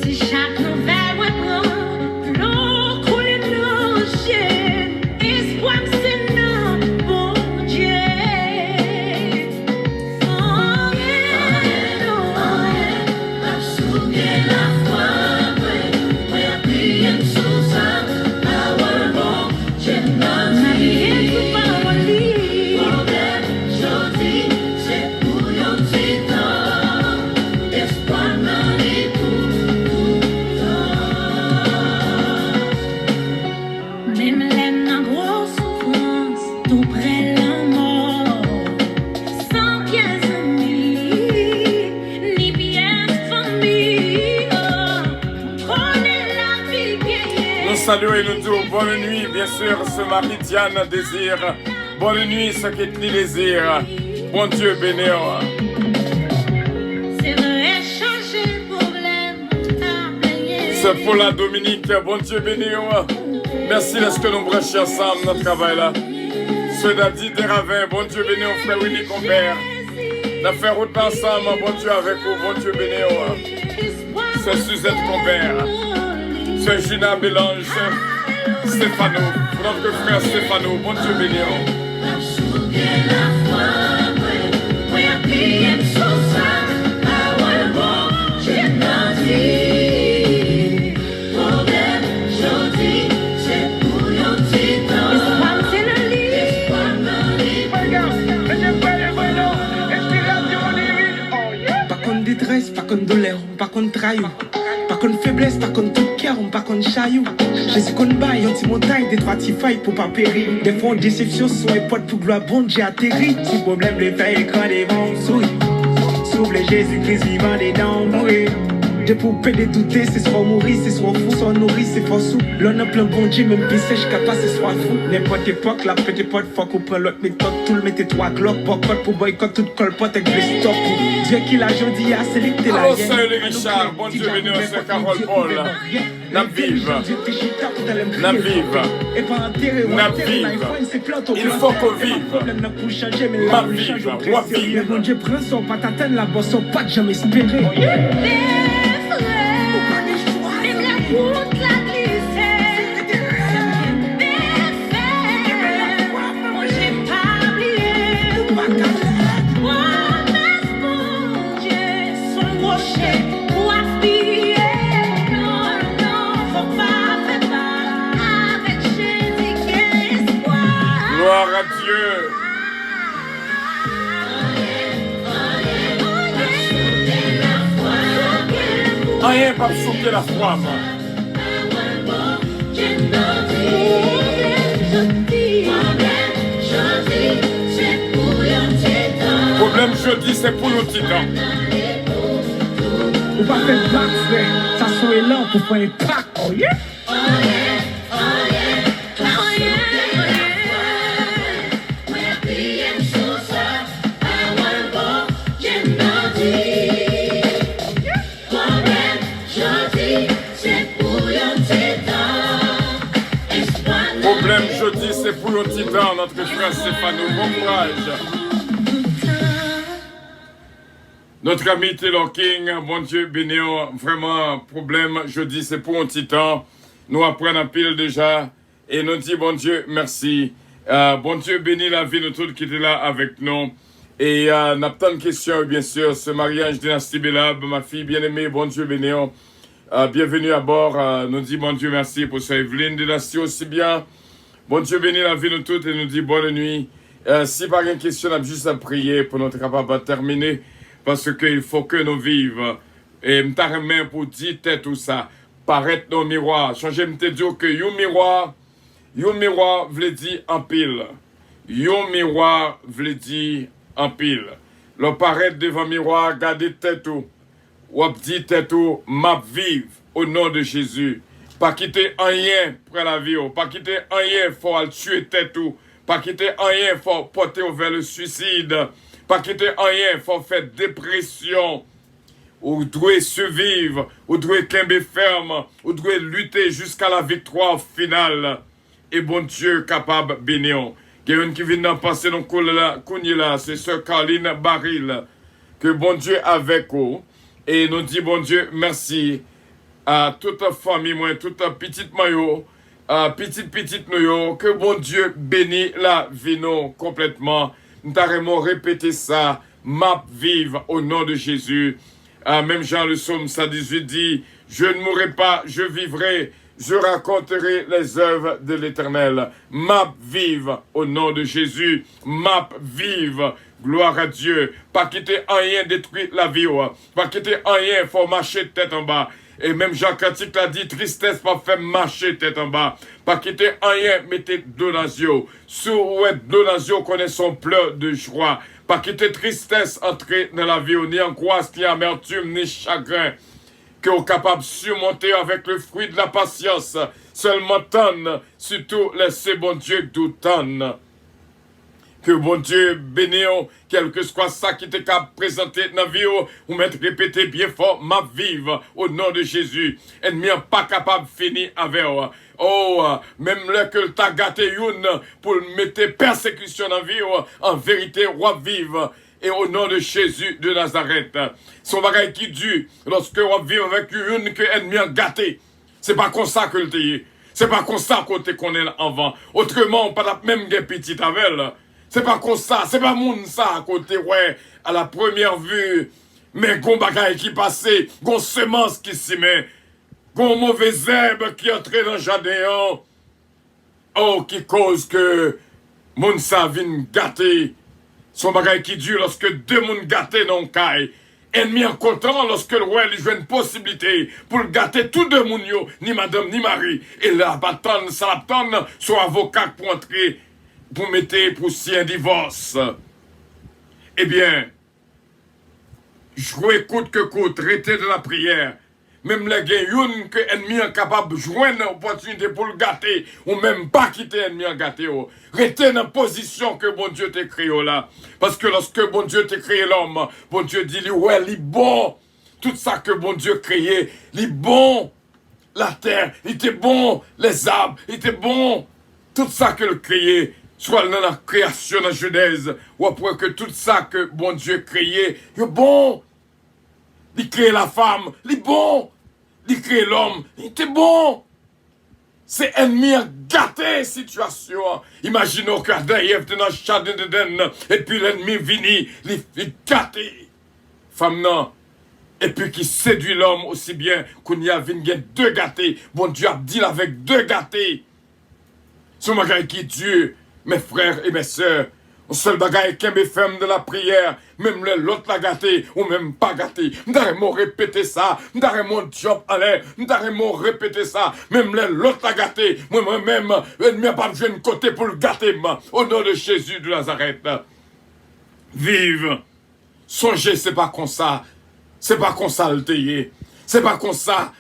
si chaque nouvelle reprend, l'eau coule nos chiens, espoir c'est non, bon Dieu. Oh yeah, oh yeah, m'a souillé la foi, ouais, prier sous ça, power bon, j'ai ma vie tout par mon lit. Problème, jodi, c'est pour yon petit temps, espoir m'en est pour temps. Même l'aime en grosse souffrance, tout près la mort, sans pièces amis, ni bien de famille, prenez la vie bien. Nous saluons et nous disons bonne nuit, bien sûr, ce mari Diane désir. Bonne nuit, ce qui te désire. Bon Dieu béni. C'est vrai, changer le problème, t'as payé. C'est pour la Dominique, bon Dieu béni. Merci de ce que nous branchons ensemble notre travail là. Ce d'Adi des Ravins, bon Dieu béni, au frère Willy Compère. Nous fait route ensemble, bon Dieu avec vous, bon Dieu béni. C'est Suzette Compère. C'est Gina Bélange. Stéphano, notre frère Stéphano, bon Dieu béni. M'a souillé la foi, ouais, prier sous ça, power bon, j'ai ma vie. Problème, jodi, c'est pour yon petit temps. Espoir c'est le lit. Espoir m'en est Pas contre détresse, pas contre douleur, pas contre trahison, pas contre faiblesse, pas contre tout cœur, pas contre chaillou. Jésus qu'on baille, on t'y montagne, des trois petits failles pour pas périr. Des fois, déception, sont les potes pour gloire, bon, j'ai atterri. Si problème, les failles, quand les vents souris. S'ouvre les Jésus-Christ vivant des dents, mourir. Des poupées, des douter, c'est soit mourir, c'est soit fou, soit nourri, c'est fort sous. L'on a plein bon Dieu, même pis sèche, capable, c'est soit fou. N'importe époque, la petite pote, fuck, ou prend l'autre méthode, tout le mettez trois glock, boycott pour boycott, tout colpote avec le stop. Dieu qui l'a jodi à c'est lui que t'es la Alors, salut les Richard, bon Dieu béni, c'est Carole Paul. N'a vive. N'a vive. N'a vive. Il faut qu'on vive. Ma vive, moi vive. Bon Dieu prend son pas t'atteindre la bosse, son pas jamais espérer. même la route la glissée. Moi j'ai pas oublié. Gloire à Dieu. Rien pas souquer la foi, moi. Problème jeudi, c'est pour le titan. Ou pas faire blague, frère. Ça soit là pour faire un pack. Oh yeah. Problème jeudi, c'est pour le titan, notre frère Stéphano. Bon courage. Notre ami Taylor King, bon Dieu béni, vraiment, problème jeudi, c'est pour un titan. Nous apprenons un pile déjà et nous disons bon Dieu, merci. Bon Dieu béni la vie de tous qui étaient là avec nous. Et nous avons une question, bien sûr, ce mariage dynastie Bélab, ma fille bien-aimée, bon Dieu béni. Bienvenue à bord, nous dit bon Dieu merci pour ça, Evelyne dynastie aussi bien. Bon Dieu béni la vie de toutes et nous dit bonne nuit. Si pas une question, on a juste à prier pour notre capable de terminer. Parce qu'il faut que nous vivions. Et m'ta pour dire tout ça. Paraître dans le miroir. Changer m'te dire que yon miroir veut dire en pile. Yon miroir veut dire en pile. Le paraître devant le miroir, garder tête ou. Ou dit tête ou, m'a vive au nom de Jésus. Pas quitter rien pour la vie. Pas quitter rien pour tuer tête ou. Pas quitter rien pour porter vers le suicide. Pas quitter rien, faut faire dépression. Ou doit survivre, ou doit camber ferme, ou doit lutter jusqu'à la victoire finale. Et bon Dieu capable bénir. Quelqu'un qui vient d'en passer dans le là, c'est Sœur Caroline Baril. Que bon Dieu avec vous. Et nous dit bon Dieu merci à toute la famille, moi, toute la petite maillot, petite noyau. Que bon Dieu bénit la vie nous complètement. Nous avons répété ça, m'a vive au nom de Jésus. Même Jean le psaume 118 dit, je ne mourrai pas, je vivrai, je raconterai les œuvres de l'Éternel. M'a vive au nom de Jésus, m'a vive, gloire à Dieu. Pas quitter rien détruire la vie, pas quitter rien, faut marcher tête en bas. Et même Jean Cantique l'a dit, tristesse pas faire marcher tête en bas. Pas quitter rien, mettez donatio. Sous donatio connaît son pleur de joie. Pas quitter tristesse entrer dans la vie, ni angoisse, ni amertume, ni chagrin. Que vous capable de surmonter avec le fruit de la patience. Seulement tonne, surtout laissez bon Dieu d'où tonne. Que bon Dieu bénisse, quel que soit ça qui te cap présenté dans la vie, ou mettre répéter bien fort, ma vive au nom de Jésus. Ennemi pas capable de finir avec. Oh, même là que t'as gâté une pour mettre persécution dans la vie, en vérité, roi vive. Et au nom de Jésus de Nazareth, son bagage qui dure, lorsque on vit avec une que ennemi a gâté, c'est pas comme ça que le t'y. C'est pas comme ça qu'on te connaît avant. Autrement, on pas même des petites avec elle. C'est pas comme ça, c'est pas moun ça à côté, ouais, à la première vue. Mais gon bagay qui passait, gon semence qui s'y met, gon mauvaise herbe qui entre dans le jardin, oh, qui cause que moun ça vient gâter. Son bagay qui dure lorsque deux moun gâtés dans le caille. Ennemi en content lorsque le roi lui joue une possibilité pour le gâter tous deux moun yo, ni madame ni mari. Et la bâtonne, ça la tonne, soit avocat pour entrer, pour mettre pour si un divorce. Eh bien, jouer coûte que coûte, traiter de la prière. Même les gens que l'ennemi est capable de jouer une opportunité pour le gâter, ou même pas quitter l'ennemi en gâter. Restez dans la position que bon Dieu t'a créé là. Parce que lorsque bon Dieu t'a créé l'homme, bon Dieu dit, ouais, il est bon. Tout ça que bon Dieu créé, il est bon. La terre, il était bon. Les arbres, il était bon. Tout ça que le créé, soit dans la création de la Genèse, ou après que tout ça que bon Dieu créé, il est bon. Il crée la femme, il est bon. Il crée l'homme, il était bon. C'est ennemi à gâter situation. Imaginons que Ève était dans le jardin d'Éden, et puis l'ennemi vini, il gâte femme non. Et puis qui séduit l'homme aussi bien qu'on y a deux gâtés. Bon Dieu a dit avec deux gâtés. Son magasin qui Dieu, mes frères et mes sœurs, un seul bagaille qui me fait de la prière, même l'autre la gâté ou même pas gâté. M'darrement répéter ça, m'darrement job aller, m'darrement répéter ça, même l'autre la gâté, moi-même, ennemi pas besoin de côté pour le gâter, au nom de Jésus de Nazareth. Vive, songez, c'est pas comme ça le tayé, c'est pas comme ça,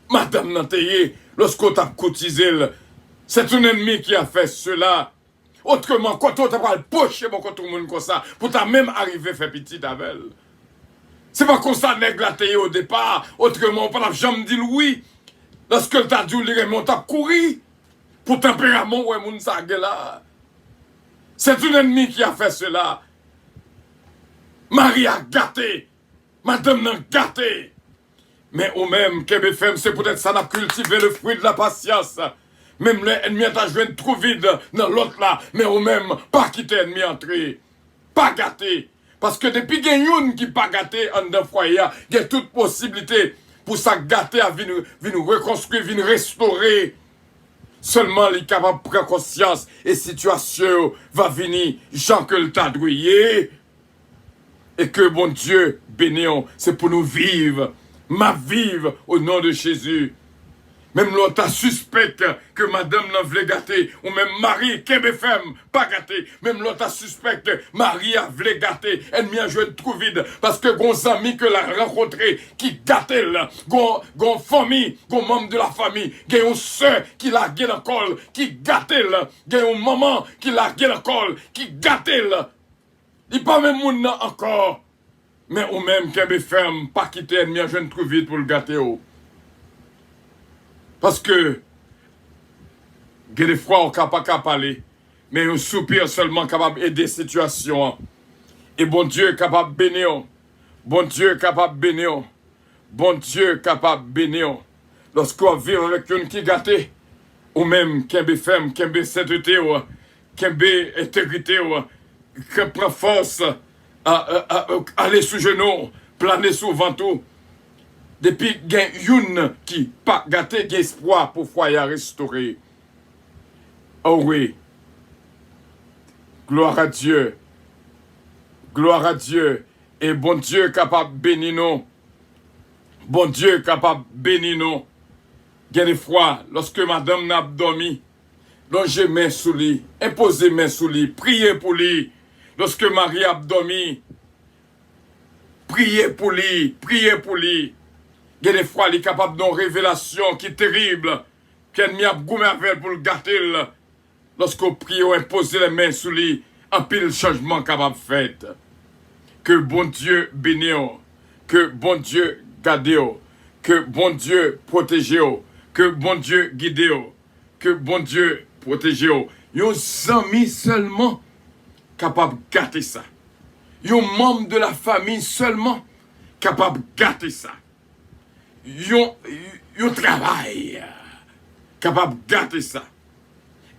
madame nan tayé, lorsqu'on t'a cotisé, c'est un ennemi qui a fait cela. Autrement, quand on t'a pas le poche, bon, quand tout le monde comme ça, pour t'as même arrivé à faire petit avec elle. C'est pas comme ça, nègre la tayé au départ. Autrement, pas la jambe dit oui. Lorsque t'as dit, on t'a couru. Pour tempérament, ouais, moun sa là. C'est un ennemi qui a fait cela. Marie a gâté. Madame n'a gâté. Mais au même, KBFM, c'est peut-être ça n'a cultivé le fruit de la patience. Même l'ennemi a joué trop vide dans l'autre là, mais au même, pas quitter l'ennemi entrer. Pas gâté. Parce que depuis qu'il y a une qui pas gâté en d'un foyer, il y a toute possibilité pour ça gâter à venir reconstruire, venir restaurer. Seulement, il est capable de prendre conscience et situation va venir, Jean que le t'a douillé. Et que bon Dieu, bénissons, c'est pour nous vivre, ma vive au nom de Jésus. Même l'autre a suspect que madame n'a voulu gâter, ou même Marie, KBFM, pas gâté. Même l'autre a suspect que Marie a voulu gâter, elle m'y a joué trop vide, parce que gon ami que l'a rencontré, qui gâtait là, gon famille, gon membre de la famille, gon une soeur qui l'a gué dans le col, qui gâtait là, gon une maman qui l'a gué dans le col, qui gâtait là. Il pas même moun nan encore, mais ou même KBFM, pas quitter, elle m'y a joué trop vite pour le gâter. Parce que, il y a des fois, on ne peut pas parler, mais un soupir seulement capable d'aider la situation. Et bon Dieu est capable de bénir. Bon Dieu est capable de bénir. Bon Dieu est capable de bénir. Lorsqu'on vit avec une qui gâté, ou même qui est femme, qui est sainteté, qui est intégrité, qui prend force à aller sous genoux, planer sous ventre. Depuis qu'il y a une qui pas gâté, il y a espoir pour foyer restaurer. Oh oui. Gloire à Dieu. Gloire à Dieu. Et bon Dieu capable de bénir nous. Bon Dieu capable de bénir nous. Il y a des fois, lorsque madame n'a pas dormi, longez main sous lui, imposez main sous lui, priez pour lui. Lorsque Marie a dormi, priez pour lui, priez pour lui. Il y a des fois, il est capable d'une révélation qui est terrible, qu'elle n'y a pas merveille pour le gâter. Lorsqu'on prie, on impose les mains sous lui, un pile changement capable de faire. Que bon Dieu bénisse, que bon Dieu garde, que bon Dieu protège, que bon Dieu guide, que bon Dieu protège. Yon amis seulement capable de gâter ça. Yon membre de la famille seulement capable de gâter ça. Yon travail capable de gâter ça.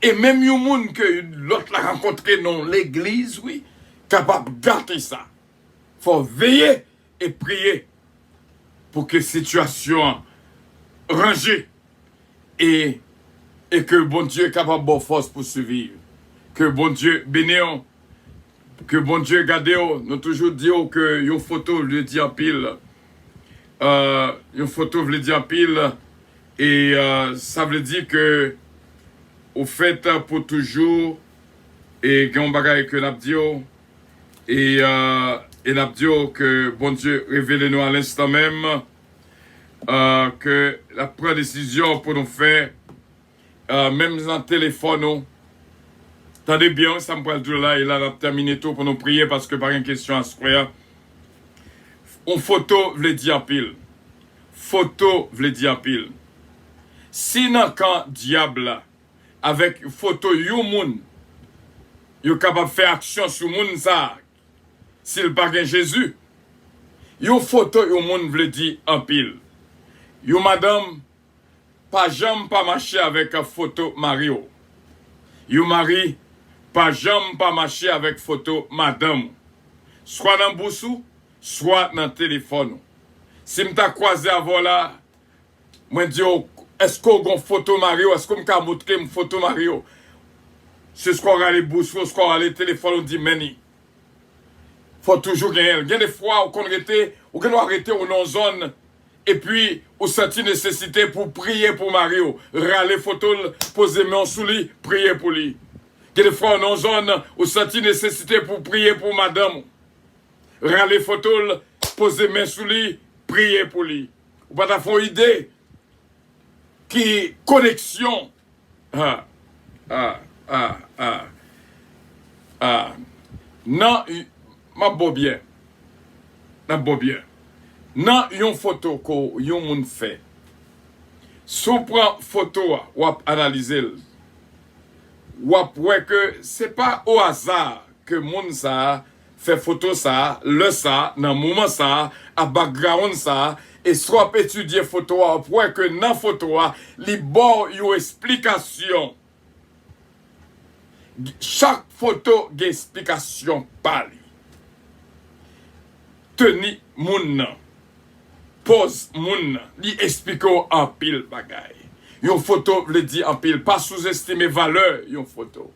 Et même yon moun que l'autre l'a rencontré dans l'église, oui, capable de gâter ça. Faut veiller et prier pour que la situation rangée et que bon Dieu est capable de force pour survivre. Que bon Dieu bénisse, que bon Dieu garde. Nous toujours disons que yon photo le dit en pile. Une photo veut dire pile et ça veut dire que au fait pour toujours et qu'on bagaille que l'abdio et l'abdio que bon Dieu révèle-nous à l'instant même que la première décision pour nous faire même dans le téléphone. Attendez bien, ça me prend tout là et là on a terminé tout pour nous prier parce que pas une question à se faire. On photo veut dire pile. Photo veut dire pile. Si nan kan diable avec photo yon moun, yon capable faire action sur moun ça, s'il pas gen Jésus, yon photo yon moun veut dire en pile. Yon madame pas jamais pas marcher avec photo Mario. Yon mari pas jamais pas marcher avec photo madame. Soit dans boussou, soit dans le téléphone. Si je t'ai croisé avant là, je dis, est-ce qu'on a une photo Mario? Est-ce qu'on a montré une photo Mario? Ce qu'on a les bourses, ce qu'on a les téléphones, on dit meni. Faut toujours gagner. Il y a des fois où on doit arrêter ou non zone et puis on senti nécessité pour prier pour Mario, râler photo, poser main sous lui, prier pour lui. Il y a des fois où non zone on senti nécessité pour prier pour madame, râler photo, poser main sous lui, prier pour lui. Ou pas d'avoir une idée qui connexion. Non, ma beau bien. Non, yon photo ko yon moun fait. Si on prend photo ou analyser, ou après que c'est pas au hasard que moun ça fait photo ça, le ça, dans moment ça, à background ça, et soit étudier photo après que dans photo li bon yon explication. Chaque photo a explication pali. Teni moun nan. Pose moun nan. Li explique en pile bagay. Yon photo le dit en pile. Pas sous-estimer valeur yon photo.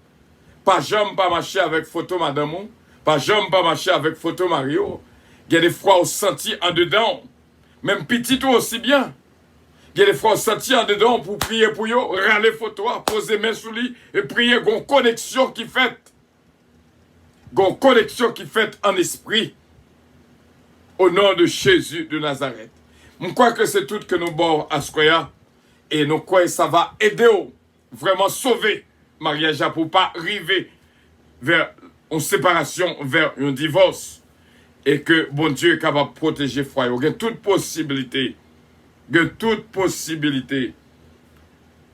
Pas jamais pas marcher avec photo madame ou. Pas jamais pas marcher avec photo Mario. Il y a des fois au senti en dedans. Même petit ou aussi bien. Il y a des fois au senti en dedans pour prier pour yo. Râler photo, poser main sous lui et prier. Gon connexion qui fait. Gon connexion qui fait en esprit. Au nom de Jésus de Nazareth. Je crois que c'est tout que nous boivons à Skoya. Et nous croyons que ça va aider vraiment sauver mariage pour pas arriver vers une séparation, vers un divorce. Et que bon Dieu est capable de protéger le foyer. Il y a toute possibilité. Il y a toute possibilité.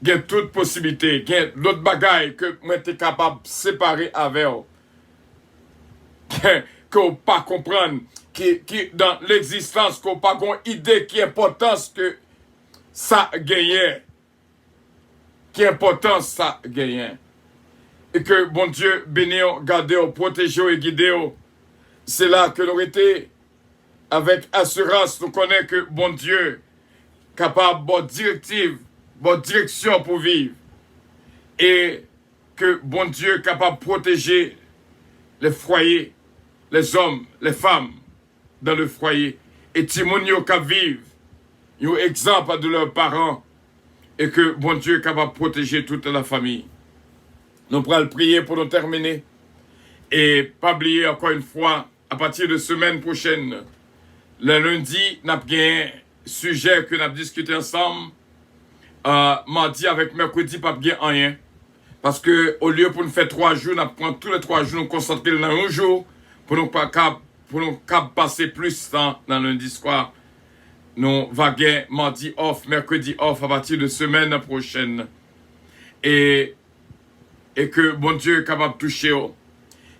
Il y a toute possibilité. Il y a l'autre bagaille que moi suis capable de séparer avec vous. Que vous ne pas comprendre. Qui dans l'existence, qu'on pas une idée qui est importance que ça gagne. Qui importance ça gagne. Et que bon Dieu bénisse, garde, protège et guide. C'est là que nous étions avec assurance, nous connaissons que bon Dieu capable de bonne directive, bonne direction pour vivre. Et que bon Dieu capable de protéger les foyers, les hommes, les femmes dans le foyer. Et Timonio qui vivent, ils ont exemple de leurs parents. Et que bon Dieu est capable de protéger toute la famille. Nous pourrons prier pour nous terminer. Et pas oublier encore une fois, à partir de semaine prochaine, le lundi, nous avons un sujet que nous avons discuté ensemble. Mardi avec mercredi, pas bien rien. Parce que au lieu pour nous faire 3 jours, nous prenons tous les 3 jours, nous concentrer dans un jour pour nous passer plus de temps dans lundi soir. Nous vaguons mardi off, mercredi off à partir de semaine prochaine. Et que bon Dieu est capable de toucher.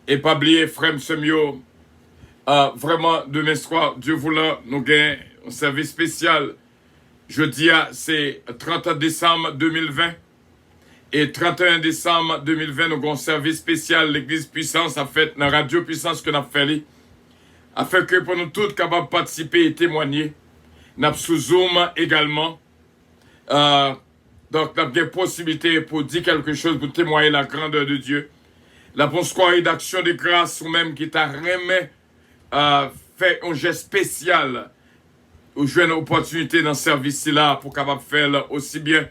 Et pas oublier, frère Semio, vraiment demain soir, Dieu voulant, nous gagnons un service spécial. Jeudi, c'est 30 décembre 2020. Et 31 décembre 2020, nous avons un service spécial, l'Église Puissance a fait, dans la Radio Puissance que nous avons fait. Afin que pour nous tous capables de participer et témoigner. Nous avons sous Zoom également. Donc, nous avons des possibilités pour dire quelque chose, pour témoigner la grandeur de Dieu. La bonne d'action de grâce, ou même qui t'a remis, fait un geste spécial, ou jouer une opportunité dans ce service-là pour capable faire aussi bien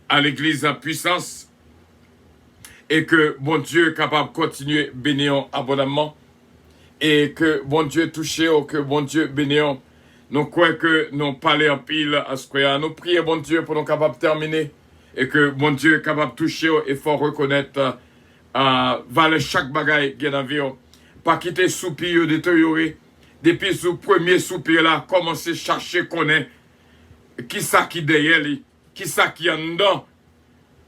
à l'église en puissance. Et que bon Dieu est capable de continuer à bénir abondamment. Et que bon Dieu touche, que bon Dieu bénisse. Nous croyons que nous parlons en pile à ce que nous prions bon Dieu pour nous capables de terminer. Et que bon Dieu est capable de toucher et faut reconnaître valeur chaque bagaille qui est dans la vie. Pas quitter soupir détérioré. Depuis ce premier soupir là, commencer à chercher connaître qui ça qui derrière lui, qui ça qui en dedans,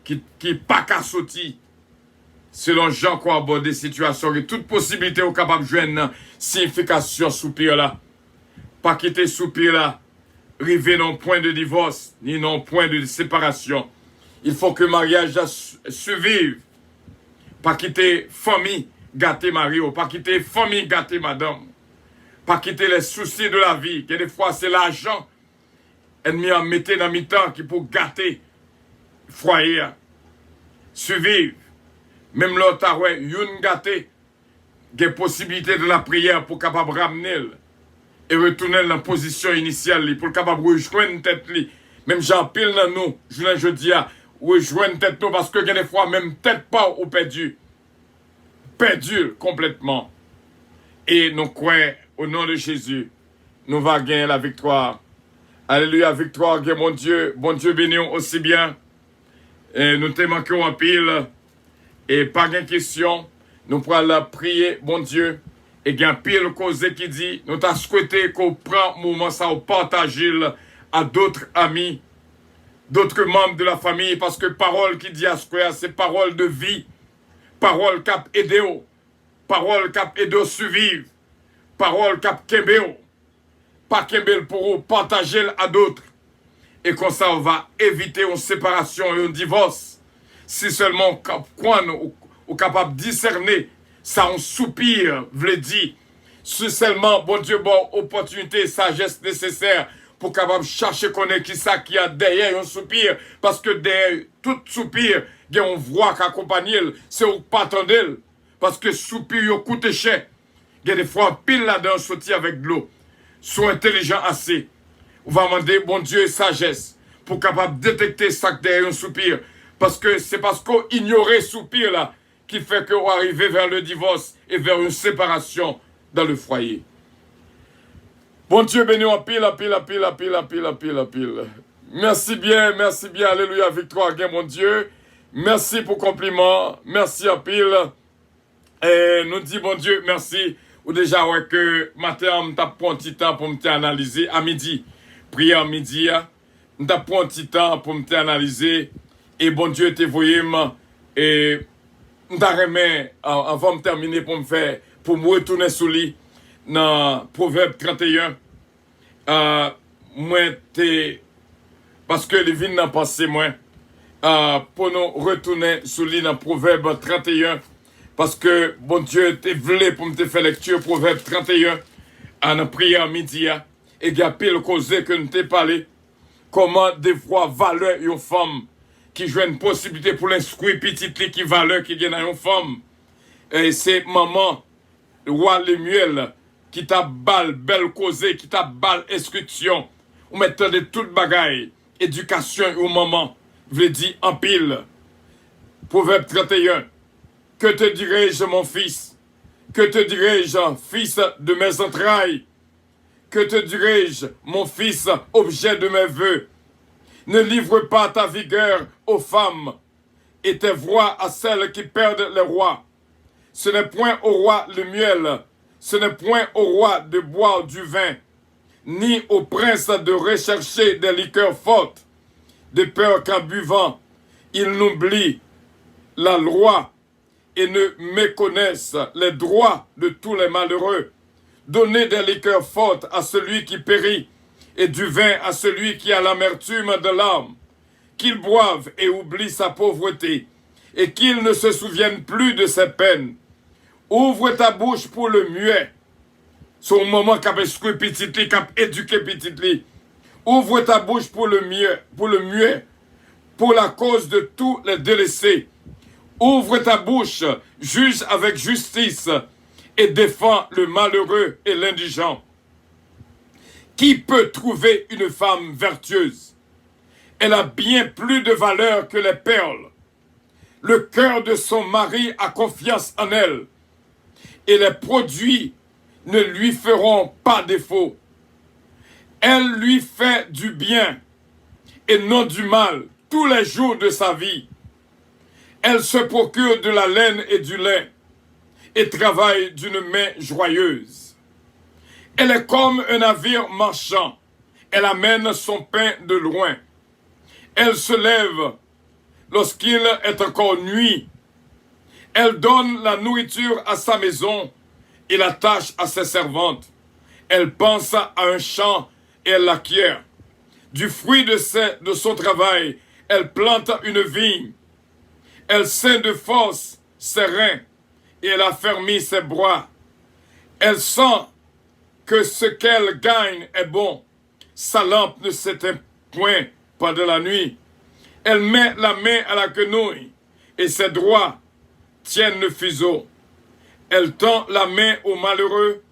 qui pas qu'à sortir. Selon Jean qui a abordé situation, et toute possibilité au capable de joindre signification soupir là. Pas quitter soupir là, arriver non point de divorce, ni non point de séparation. Il faut que le mariage survive. Pas quitter famille gâter Mario, pas quitter famille gâter madame. Pas quitter les soucis de la vie. Que des fois c'est l'argent. Ennemi en mettait dans mi-temps qui pour gâter foyer. Survivre. Même l'autre, une gâté, des possibilités de la prière pour capable ramener et retourner dans la position initiale pour capable rejoindre tête li. Même j'en pile dans nous, je dis à rejoindre tête nous parce que des fois même tête pas ou perdu complètement. Et nous croyons au nom de Jésus, nous va gagner la victoire. Alléluia, victoire, mon Dieu béni aussi bien. Et nous te manquons en pile. Et pas de question, nous pourrons prier, bon Dieu. Et il y a pile cause qui dit, nous t'as souhaité qu'on prenne un moment ça, au partage à d'autres amis, d'autres membres de la famille, parce que parole qui dit à ce c'est parole de vie, parole cap aider, parole cap aider survivre, parole cap kembeo, pas kembel pour partager à d'autres. Et comme ça, on va éviter une séparation et un divorce. Si seulement quoi nous capable de discerner, ça on soupir, veut dire. Si seulement, bon Dieu, bon, opportunité, sagesse nécessaire pour capable chercher connaître qui ça qui a derrière un soupir. Parce que derrière tout soupir, il y a une voix qui accompagne, c'est au pas attendre. Parce que soupir, il coûte cher. Il y a des fois, pile là-dedans, sortir avec de l'eau. Sois intelligent assez. On va demander, bon Dieu, sagesse pour capable détecter ça derrière un soupir. Parce que c'est parce qu'on ignorait soupir là qui fait qu'on va arriver vers le divorce et vers une séparation dans le foyer. Bon Dieu béni en pile, en pile, en pile, en pile, en pile, en pile, en pile. Merci bien, alléluia, victoire, gain mon Dieu. Merci pour compliment, merci en pile. Et nous dit bon Dieu, merci. Ou déjà, ouais, que matin, on t'a pris un petit temps pour me analyser à midi. Prière midi, on t'a pris un petit temps pour me analyser. Et bon Dieu, t'es voyé, et on t'a remis, avant de terminer, pour me retourner sous lui, dans Proverbe 31. Moi, parce que les vignes n'ont pas passé, moi, pour nous retourner sous lui dans Proverbe 31. Parce que, bon Dieu, t'es voulu pour me faire lecture Proverbe 31 en la prière midi. Et il y a pile causé que nous t'ai parlé. Comment des fois valeur une femme qui joue une possibilité pour l'inscrire petite qui valeur qui gagne une femme. Et c'est maman, le roi Lemuel, qui t'a balle, belle causée, qui t'a balle inscription. Ou mettant de toute bagaille, éducation au maman, veut dire en pile. Proverbe 31. Que te dirai-je, mon fils? Que te dirai-je, fils de mes entrailles? Que te dirai-je, mon fils, objet de mes vœux? Ne livre pas ta vigueur aux femmes et tes voix à celles qui perdent les rois. Ce n'est point au roi le miel, ce n'est point au roi de boire du vin, ni au prince de rechercher des liqueurs fortes, de peur qu'en buvant, il n'oublie la loi et ne méconnaisse les droits de tous les malheureux. Donnez des liqueurs fortes à celui qui périt, et du vin à celui qui a l'amertume de l'âme. Qu'il boive et oublie sa pauvreté, et qu'il ne se souvienne plus de ses peines. Ouvre ta bouche pour le muet. Son moment qu'a escoué petit li, qu'a éduqué petit li. Ouvre ta bouche pour le muet, pour la cause de tous les délaissés. Ouvre ta bouche, juge avec justice, et défends le malheureux et l'indigent. Qui peut trouver une femme vertueuse? Elle a bien plus de valeur que les perles. Le cœur de son mari a confiance en elle, et les produits ne lui feront pas défaut. Elle lui fait du bien et non du mal tous les jours de sa vie. Elle se procure de la laine et du lait et travaille d'une main joyeuse. Elle est comme un navire marchand. Elle amène son pain de loin. Elle se lève lorsqu'il est encore nuit. Elle donne la nourriture à sa maison et la tâche à ses servantes. Elle pense à un champ et elle l'acquiert. Du fruit de son travail, elle plante une vigne. Elle ceint de force ses reins et elle affermit ses bras. Elle sent que ce qu'elle gagne est bon. Sa lampe ne s'éteint point pendant la nuit. Elle met la main à la quenouille et ses doigts tienne le fuseau. Elle tend la main au malheureux,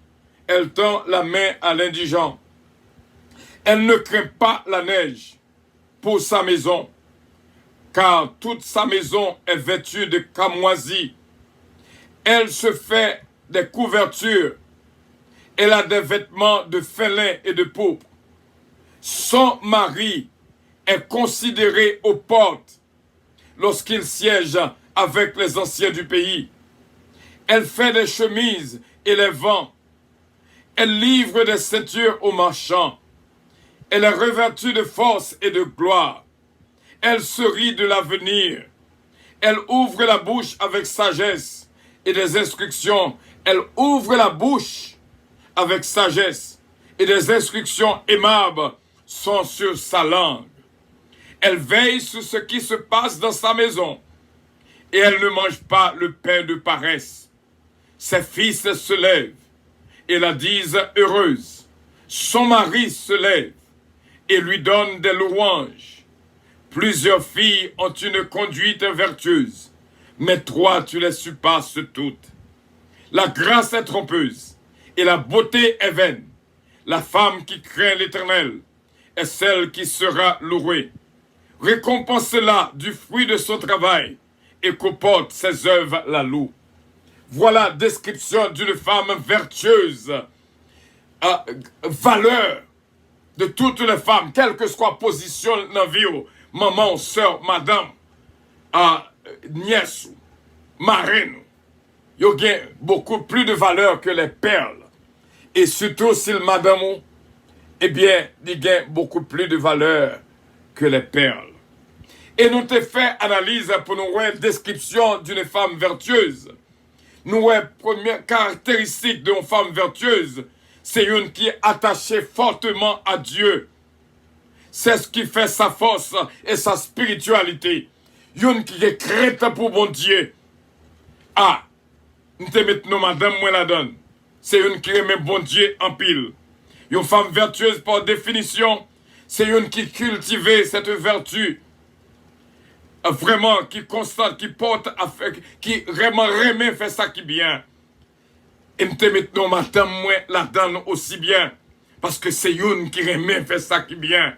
elle tend la main à l'indigent. Elle ne craint pas la neige pour sa maison, car toute sa maison est vêtue de camoisie. Elle se fait des couvertures. Elle a des vêtements de fin lin et de pourpre. Son mari est considéré aux portes lorsqu'il siège avec les anciens du pays. Elle fait des chemises et les vend. Elle livre des ceintures aux marchands. Elle est revêtue de force et de gloire. Elle se rit de l'avenir. Elle ouvre la bouche avec sagesse et des instructions. Elle ouvre la bouche avec sagesse et des instructions aimables sont sur sa langue. Elle veille sur ce qui se passe dans sa maison et elle ne mange pas le pain de paresse. Ses fils se lèvent et la disent heureuse. Son mari se lève et lui donne des louanges. Plusieurs filles ont une conduite vertueuse, mais toi tu les surpasses toutes. La grâce est trompeuse et la beauté est vaine. La femme qui craint l'Éternel est celle qui sera louée. Récompense-la du fruit de son travail et qu'au porte ses œuvres la louent. Voilà la description d'une femme vertueuse, valeur de toutes les femmes, quelle que soit la position dans la vie, maman, soeur, madame, nièce, marraine, il y a beaucoup plus de valeur que les perles. Et surtout si le madame, eh bien, il y a beaucoup plus de valeur que les perles. Et nous te fait analyse pour nous voir description d'une femme vertueuse. Nous voyons première caractéristique d'une femme vertueuse, c'est une qui est attachée fortement à Dieu. C'est ce qui fait sa force et sa spiritualité. Une qui est crainte pour bon Dieu. Ah, nous te mettons madame, moi la donne. C'est une qui aime bon Dieu en pile. Une femme vertueuse par définition, c'est une qui cultive cette vertu. Vraiment, qui constate, qui porte, qui vraiment remet fait ça qui bien. Et me te maintenant, madame, moi, la donne aussi bien. Parce que c'est une qui remet fait ça qui bien.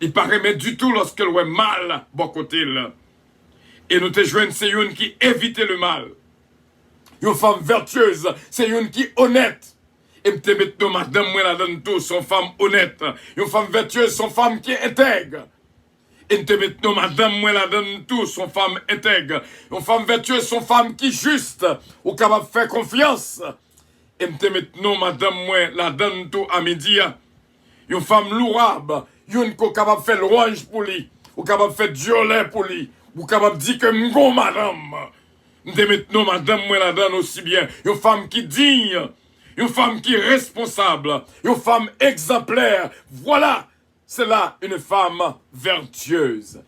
Il pas remet du tout lorsqu'elle est mal, bon côté là. Et nous te joignons, c'est une qui évite le mal. Une femme vertueuse, c'est une qui est honnête. Et me te maintenant, madame, moi, la donne tout, son femme honnête. Une femme vertueuse, son femme qui est intègre. Et te maintenant, madame, moi, la donne tout, son femme intègre. Une femme vertueuse, son femme qui juste, ou capable de faire confiance. Et te maintenant, madame, moi, la donne tout à midi. Une femme louable, une qui est capable de faire louange pour lui, ou capable de faire violet pour lui, ou capable de dire que m'gon, madame. Te maintenant, madame, moi, la donne aussi bien. Une femme qui digne, une femme qui est responsable, une femme exemplaire. Voilà. C'est là une femme vertueuse,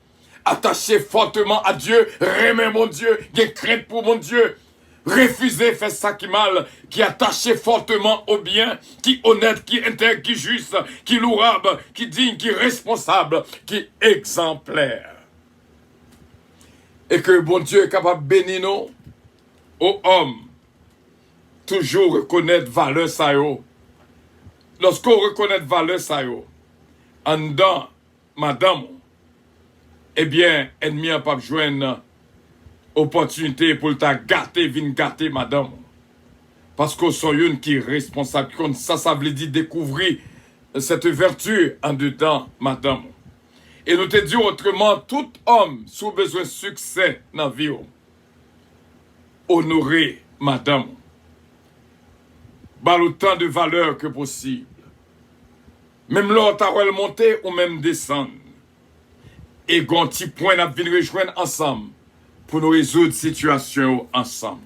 attachée fortement à Dieu, remet mon Dieu, qui est crainte pour mon Dieu, refuser faire ça qui mal, qui est attachée fortement au bien, qui est honnête, qui est intègre, qui est juste, qui est louable, qui est digne, qui est responsable, qui est exemplaire. Et que bon Dieu est capable de bénir nous, aux hommes, toujours reconnaître valeur ça yo. Lorsqu'on reconnaît valeur ça yo, en dedans, madame, eh bien, ennemi n'a pas joindre opportunité pour ta gâter, vin gâter, madame. Parce qu'on sont une qui est responsable. Ça veut dire découvrir cette vertu en dedans, madame. Et nous te disons autrement, tout homme, sous besoin de succès dans la vie, honorer, madame. Bal autant de valeur que possible. Même l'autre ta monter ou même descendre. Et gon petit point n'a venir rejoindre ensemble pour nous résoudre situation ensemble.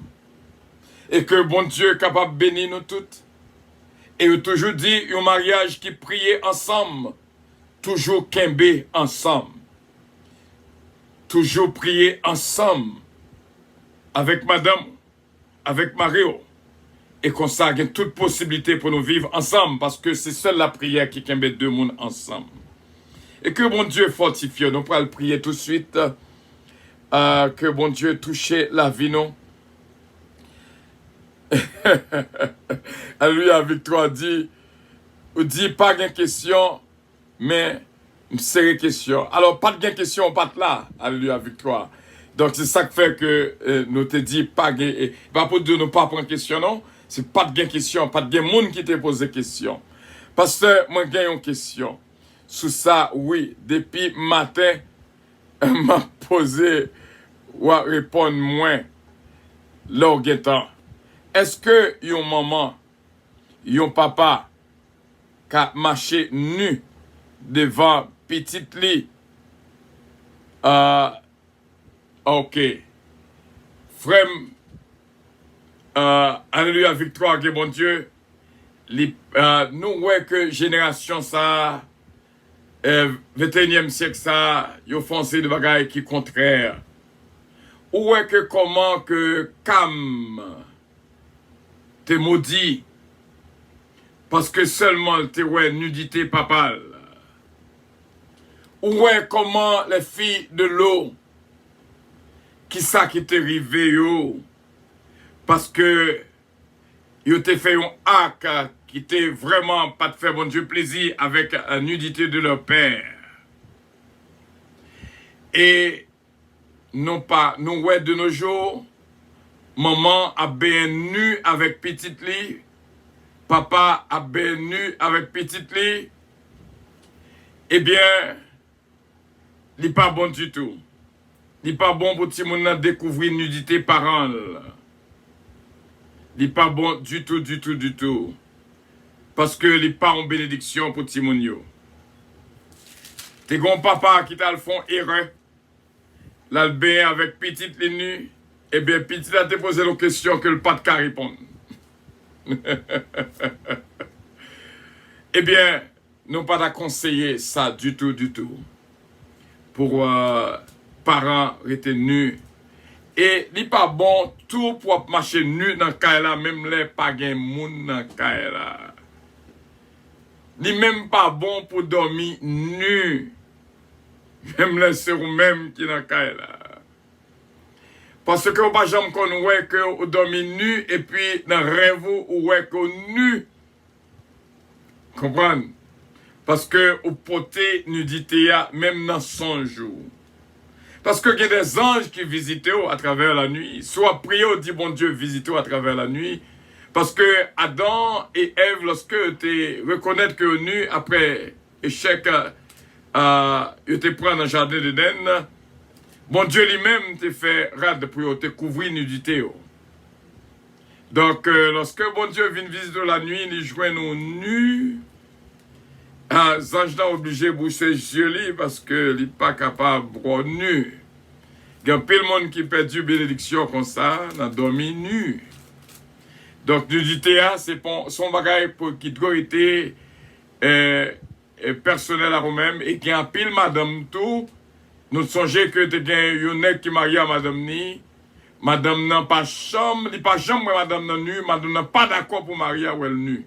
Et que bon Dieu est capable de bénir nous toutes. Et il toujours dit un mariage qui priait ensemble, toujours kembe ensemble. Toujours prier ensemble avec madame, avec Mario. Et qu'on ça a toute possibilité pour nous vivre ensemble, parce que c'est seule la prière qui met deux mondes ensemble. Et que mon Dieu fortifie, nous pourrons le prier tout de suite. que bon Dieu touche la vie, non? Alléluia, Victoire dit pas de question, mais c'est question. Alors, pas de question, pas de là. Alléluia, Victoire. Donc, c'est ça qui fait que nous te dit pas de pas pour dire nous pas prendre question, non? C'est pas de question, pas de monde qui te pose des questions. Parce que moi, j'ai une question. Sous ça, oui, depuis matin, m'a posé ou à répondre moins l'orguetant. Est-ce que yon maman, yon papa, qui a marché nu devant petite lit? Ok. Frère, alléluia, victoire, que bon Dieu. Nous, ouais, que génération ça, 21e siècle ça, yon foncé de bagaille qui contraire. Ou ouais que comment que Cam te maudit parce que seulement te ouais nudité papale. Ou ouais comment les filles de l'eau qui ça qui t'est arrivé yo parce que yo te fait un acte qui t'est vraiment pas te fait bon Dieu plaisir avec la nudité de leur père. Et non pas, nous ouais de nos jours, maman a bien nu avec petite lit, papa a bien nu avec petite lit, eh bien, il n'est pas bon du tout. Il n'est pas bon pour tout le monde découvrir nudité parentale. Il n'est pas bon du tout, du tout, du tout. Parce que il n'est pas en bénédiction pour tout le monde. T'es grand papa qui t'a le fond erreur. L'albin avec petite les nus, eh bien, petite a te posé la question que le pas de qu'à répondre. Eh bien, nous pas à conseiller ça du tout, du tout. Pour parents retenus. Et il n'est pas bon tout pour marcher nu dans le cas là, même les pas de monde dans le cas là. Il n'est même pas bon pour dormir nu. Même les sœurs même qui dans le cas là. Parce que vous ne jamais qu'on voit que vous dormez nu et puis dans le rêve vous voyez que nu. Comprenez? Parce que vous portez nudité même dans son jour. Parce que il y a des anges qui visitent à travers la nuit. Soit priez, dit bon Dieu, visitez à travers la nuit. Parce que Adam et Ève, lorsque tu reconnais que nu après échec, ils te prennent dans le jardin d'Éden, bon Dieu lui-même te fait rade pour te couvrir nudité. Donc, lorsque bon Dieu vient visiter la nuit, il joint nous nus. Les anges sont obligés de boucher les yeux parce qu'ils ne sont pas capables de voir nu. Il y a plein de monde qui perd du bénédiction comme ça, dans dormi nu. Donc, nudité, c'est son bagage qui doit être personnel à vous-même et qui a pile madame tout. Nous songez que tu as un qui marie à madame ni. Madame n'a pas chambre, il pas chambre madame n'a nu, madame n'a pas d'accord pour marier ou elle nu.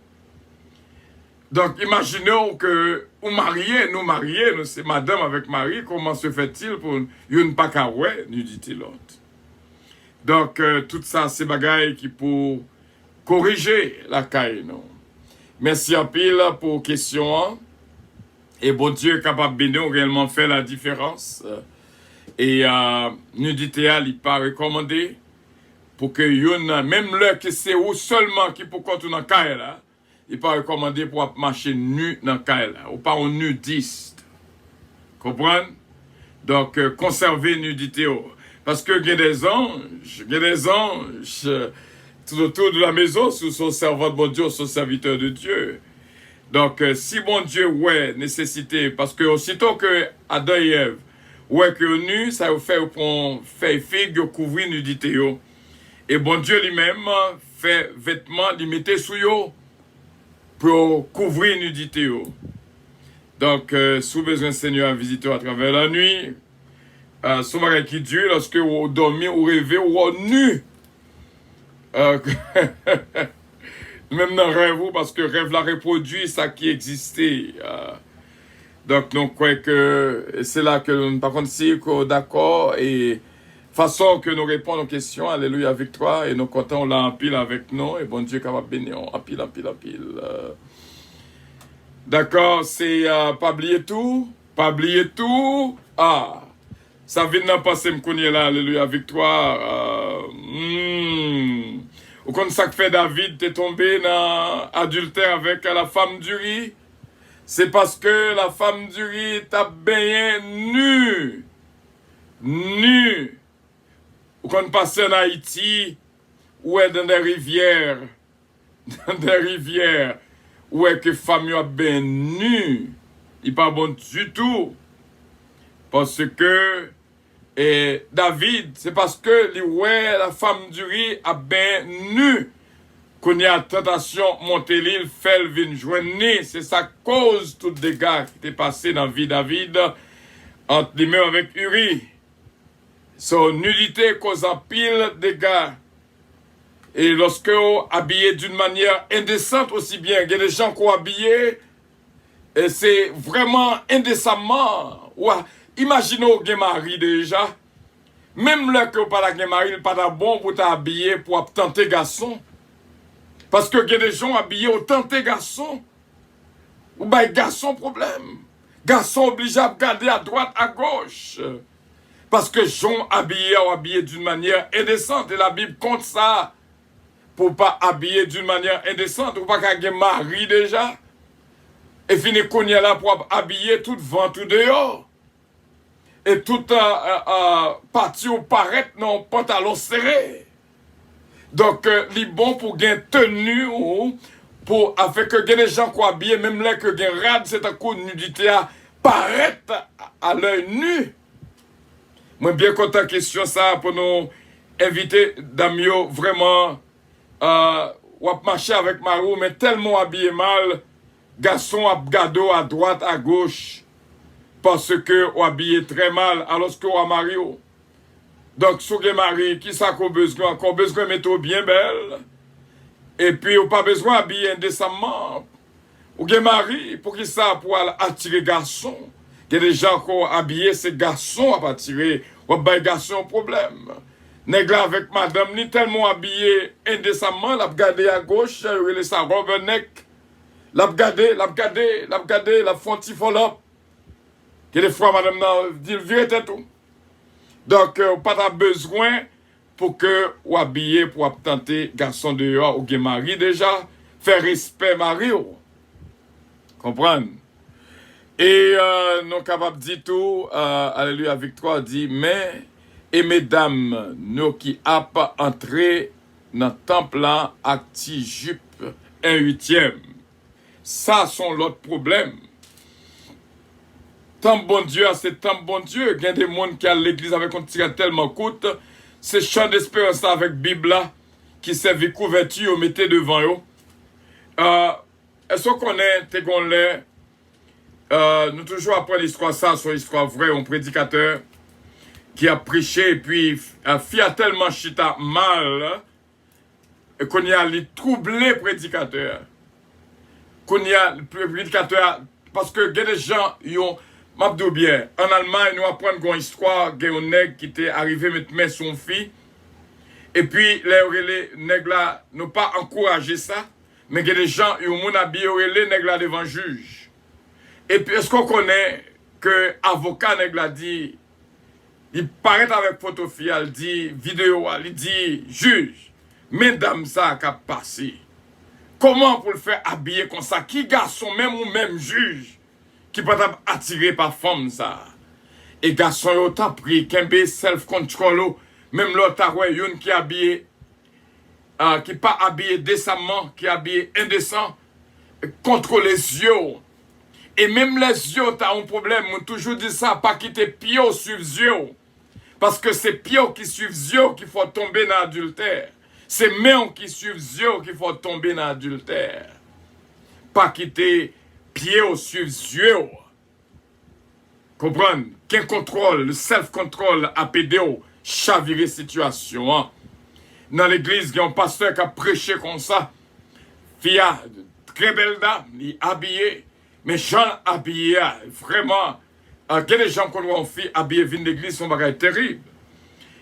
Donc imaginez que nous mariés, c'est madame avec mari, comment se fait-il pour une pas qu'à ouais, nous dit l'autre. Donc tout ça c'est bagaille qui pour corriger la caille non. Merci à pile pour question. Et bon Dieu est capable de nous réellement faire la différence. Et nudité, il n'est pas recommandé pour que yon, même là que c'est où seulement qui peut continuer dans le cas là, il n'est pas recommandé pour marcher nu dans le cas là, ou pas un nudiste. Comprenez? Donc, conserver nudité. Parce que il y a des anges tout autour de la maison, sous son servant de bon Dieu, son serviteur de Dieu. Donc, si bon Dieu, ouais, nécessité, parce que aussitôt que Adam et Ève, ouais, que nu, ça vous fait pour faire figue, couvrir nudité. Et bon Dieu lui-même fait vêtements, les mettait sous yo pour couvrir nudité. Donc, sous besoin Seigneur, visiter à travers la nuit, sous marée qui dure, lorsque vous dormez ou rêvez ou nu. Même dans le rêve, parce que le rêve l'a reproduit, ça qui existait. Donc, nous croyons que c'est là que nous, par contre, si d'accord, et Façon que nous répondons aux questions, alléluia, victoire, et nous comptons là en pile avec nous, et bon Dieu capable de bénir, en pile. D'accord, c'est pas oublier tout, ah, ça vient de passer me connaît là, alléluia, victoire, Ou comme ça que fait David, t'es tombé dans adultère avec la femme d'Uri, c'est parce que la femme d'Uri t'a baigné nu. Ou qu'on passe en Haïti, ou est dans des rivières, où est que femme a bien nu, il pas bon du tout. Parce que David, c'est parce que la femme du riz a bien nu, qu'on y a tentation monter l'île, fait vin joindre, c'est sa cause tout dégâts qui était passé dans la vie de David entre les mains avec Uri. Son nudité cause un pile dégâts. Et lorsque vous habillez d'une manière indécente aussi bien, il y a des gens qui ont habillé, et c'est vraiment indécemment. Imaginez vous avez mari déjà, même là que vous n'avez pas mari, il n'est pas bon pour t'habiller pour tenter garçon. Parce que il y a des gens habillés au tenter garçon. Ou bien garçon problème. Garçon obligé à regarder à droite, à gauche. Parce que gens habillés d'une manière indécente. Et la Bible compte ça. Pour pas habiller d'une manière indécente. Ou pas qu'il y ait mari déjà. Et finir qu'on y est là pour habiller tout devant, tout dehors. Et tout parti ou paraître dans pantalon serré. Donc, il est bon pour gagner tenue ou pour afin que des gens qui habillent, même là que gagne rad, c'est un coup de nudité à paraître à l'œil nu. Moi, bien content question ça pour nous inviter Damio vraiment ou à marcher avec Marou, mais tellement habillé mal, garçon à gado à droite, à gauche, parce que ou habillé très mal, alors que ou à Mario. Donc, si vous avez mari, qui ça qu'on besoin? Qu'on besoin de mettre bien belle. Et puis, vous pas besoin d'habiller indécemment. Vous avez mari, pour qui ça? Pour attirer garçon. Il y a des gens qui ont habillé ces garçons à attirer. Ou bien garçon problème. Nègre avec madame, ni tellement habillé indécemment, l'a regardé à gauche, il a sa robe neck. L'a regardé, la fonti follow. Que des fois, madame, dit, virez tout. Donc, pas de besoin pour que vous habillez pour tenter garçon dehors ou mari déjà, faire respect mari. Comprendre? Et nous capables de dire tout, alléluia, victoire dit, mais, et mesdames, nous qui a pas entré dans le temple là, acti jupe, 1/8. Ça, sont l'autre problème. Tant bon Dieu, c'est tant bon Dieu. Il y a des gens qui à l'église avec un tirage tellement coûte. C'est champ d'espérance avec Bible qui servent couverture, mettez devant eux. Est-ce qu'on connaît, nous toujours apprenons l'histoire ça, sur l'histoire vraie, un prédicateur qui a prêché et puis a fait tellement chita mal qu'on y a les troublés prédicateurs. Qu'on y a le prédicateur, parce que il y a des gens qui ont m'abdou bien, en Allemagne, nous apprenons une histoire d'un nègre qui était arrivé mettre main sur son fille. Et puis, les nègres là n'ont pas encouragé ça, mais il y a des gens qui ont habillé les nègres là devant le juge. Et puis, est-ce qu'on connaît que l'avocat nègre là dit, il paraît avec photo fille, il dit vidéo, il dit juge, mesdames ça qui a passé. Comment pour le faire habiller comme ça? Qui garçon même ou même juge? Qui peut être attiré par femme ça. Et garçon yo t'a pris kembe self control, même l'autre yon qui habillé qui pas habillé décemment, qui habillé indécent, contre les yeux. Et même les yeux t'as un problème, on toujours dit ça, pas quitter pio suivre yeux. Parce que c'est pio qui suivent yeux qu'il faut tomber dans l'adultère. C'est mains qui suivent yeux qu'il faut tomber dans l'adultère. Pas quitter pied au suivre yeux. Comprendre? Qu'un contrôle, le self-control a pédé au chavirer situation. Hein? Dans l'église, il y a un pasteur qui a prêché comme ça. Fille, très belle dame, il est habillé. Mais gens habillés, vraiment, il y a des gens qui ont une fille habillée, viennent d'église, sont bagaille terrible.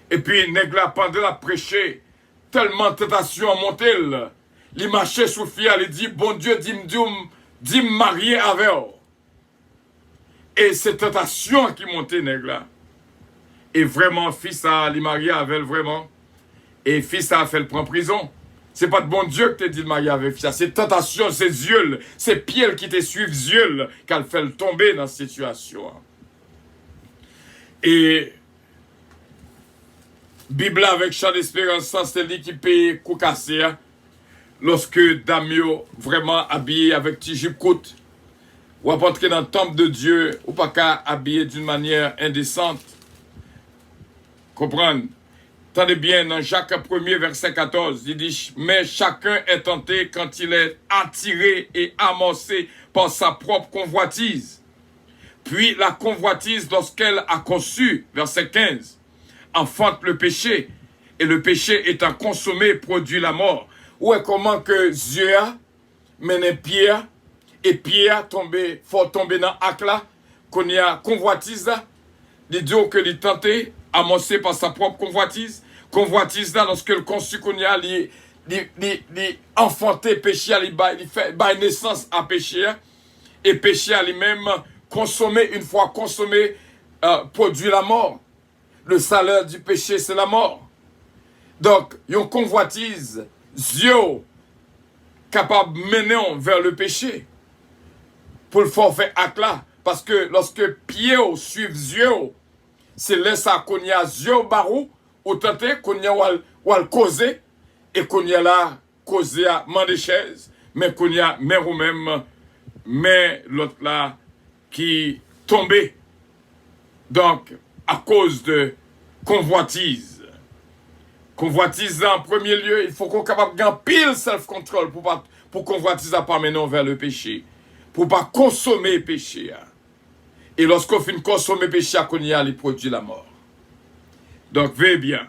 Et puis, nèg la pendant la prêcher, tellement tentation a monté, il marchait sous fiel, il dit, bon Dieu, dis marier avec eux. Et c'est tentation qui montait, nèg là. Et vraiment, fils a li marié avec elle, vraiment. Et fils a fait le prendre prison. C'est pas de bon Dieu que te dit de marier avec fils. C'est tentation, c'est yeux, c'est pied qui te suivent yeux, qu'elle fait le tomber dans cette situation. Et Bible avec chant d'espérance, c'est lui qui paye coup cassé. Lorsque Damio vraiment habillé avec petit jupe courte, ou à entrer dans le temple de Dieu, ou pas qu'à habiller d'une manière indécente. Comprendre? Tendez bien, dans Jacques 1er, verset 14, il dit, mais chacun est tenté quand il est attiré et amorcé par sa propre convoitise. Puis la convoitise, lorsqu'elle a conçu, verset 15, enfante le péché, et le péché étant consommé, produit la mort. Ou est comment que Dieu a mené Pierre, et Pierre tombé, faut tomber dans l'acte là, qu'on y a convoitise là, il dit que il tenté, amorcé par sa propre convoitise. Convoitise là, lorsque le conçu qu'on y a, il enfanté péché, il fait naissance à péché, et péché à lui-même, consommé, une fois consommé, produit la mort. Le salaire du péché, c'est la mort. Donc, yon convoitise, Dieu, capable de mener vers le péché, pour le forfait acte là. Parce que lorsque Pierre suit Dieu, c'est là ça qu'on y a Dieu barou, ou tenter qu'on y a ou al causer, et qu'on y a là causer à main de chaise, mais qu'on y a mais ou même, mais l'autre là qui tombait. Donc, à cause de convoitise. Convoitise en premier lieu, il faut qu'on soit capable de gagner pile self-control pour convoitise à pas mener vers le péché. Pour pas consommer le péché. Et lorsqu'on finit consommer le péché, qu'on y a, il produit la mort. Donc, veillez bien.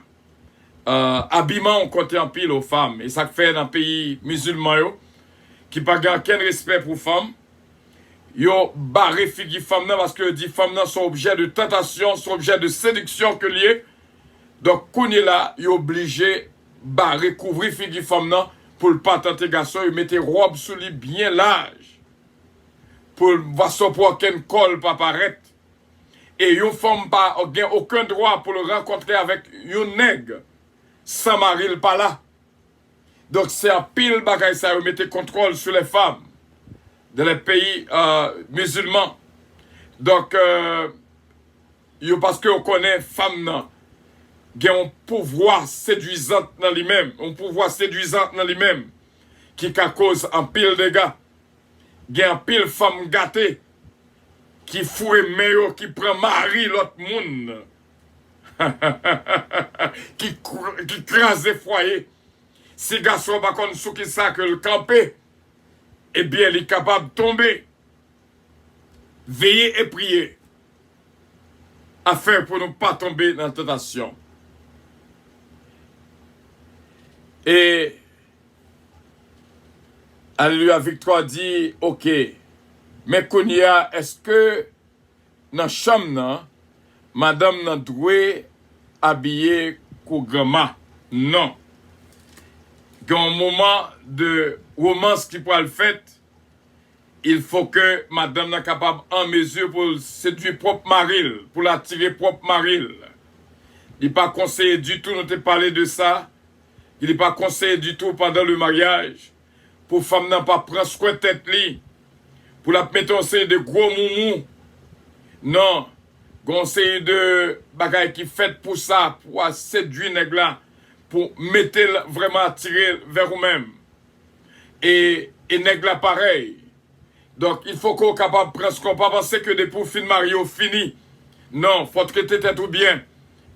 Habillement, on compte en pile aux femmes. Et ça fait dans le pays musulman, qui n'a pas aucun respect pour les femmes. Yo barré figi femmes parce que dit femmes sont objet de tentation, sont objet de séduction que lié. Donc, quand est là, il est obligé barrer, couvrir figi femmes pour ne pas tenter garçon, il mettait robe sous lui bien large. Pour voir son pour aucun col pas paraître. Et une femme pas aucun droit pour le rencontrer avec une nègre sans mari pas là. Donc c'est un pile bagay ça, vous mettez contrôle sur les femmes dans les pays musulmans. Donc parce que on connaît femmes non, qui ont un pouvoir séduisant dans lui-même, un pouvoir séduisant dans lui-même qui cause un pile de gars. Il y a un pile femme gâtée qui fouille meilleur, qui prend mari l'autre monde, qui crase le foyer. Si garçon pas comme sous qui ça que le camper, eh bien il est capable de tomber. Veiller et prier afin pour ne pas tomber dans la tentation. Et Alléluia, Victoire dit, ok, mais Kounia, est-ce que dans la chambre, madame n'a doué habillée couvrement? Non. Dans un moment de romance qui pourra le faire, il faut que madame soit capable en mesure pour séduire propre mari, pour l'attirer propre mari. Il n'est pas conseillé du tout, nous te parler de ça. Il n'est pas conseillé du tout pendant le mariage. Pour femme n'a pas prendre soin de tête li. Pour la mettre en série de gros moumou. Non. Conseil de bagaille qui fait pour ça, pour séduire nèg là, pour mettre vraiment attirer vers vous-même. Et nèg là pareil. Donc il faut qu'on soit capable de prendre ce qu'on pas penser que des pour fin mariés fini. Non, faut traiter tête ou bien.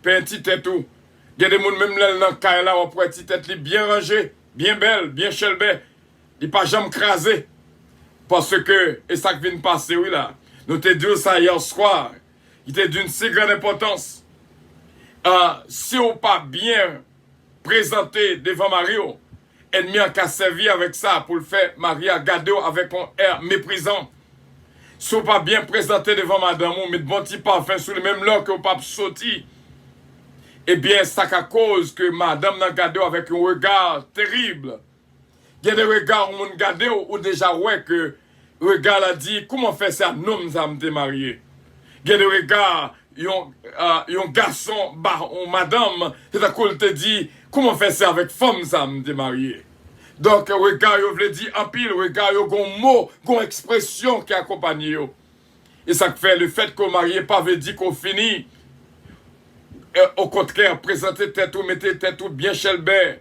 Petit tête ou. Il y a des gens même là dans le cas là, on pourrait être tête bien rangée, bien belle, bien chelbée. Il pas jamais crasé. Parce que, et ça qui vient de passer, oui là, nous te dit ça hier soir, il était d'une si grande importance. Si on pas bien présenté devant Mario, ennemi a qu'à servir avec ça pour le faire Maria garder avec un air méprisant. Si on pas bien présenté devant madame, on met de bon petit parfum sur le même lot que on pas sorti. eh bien, ça à cause que madame n'a gardé avec un regard terrible. Il y a des regards où on regarde ou déjà ouais que regard a dit comment faire ça non ça me marié. Il y a des regards un garçon bah ou madame c'est à cause te dit comment faire ça avec femme ça me marié. Donc regard yo veut dire en pile regard yo gon mot, gon expression qui accompagne yo. Et ça fait le fait qu'on marié pas veut dire qu'on finit. Au contraire, présenter tête ou mettez tête ou bien chelbert,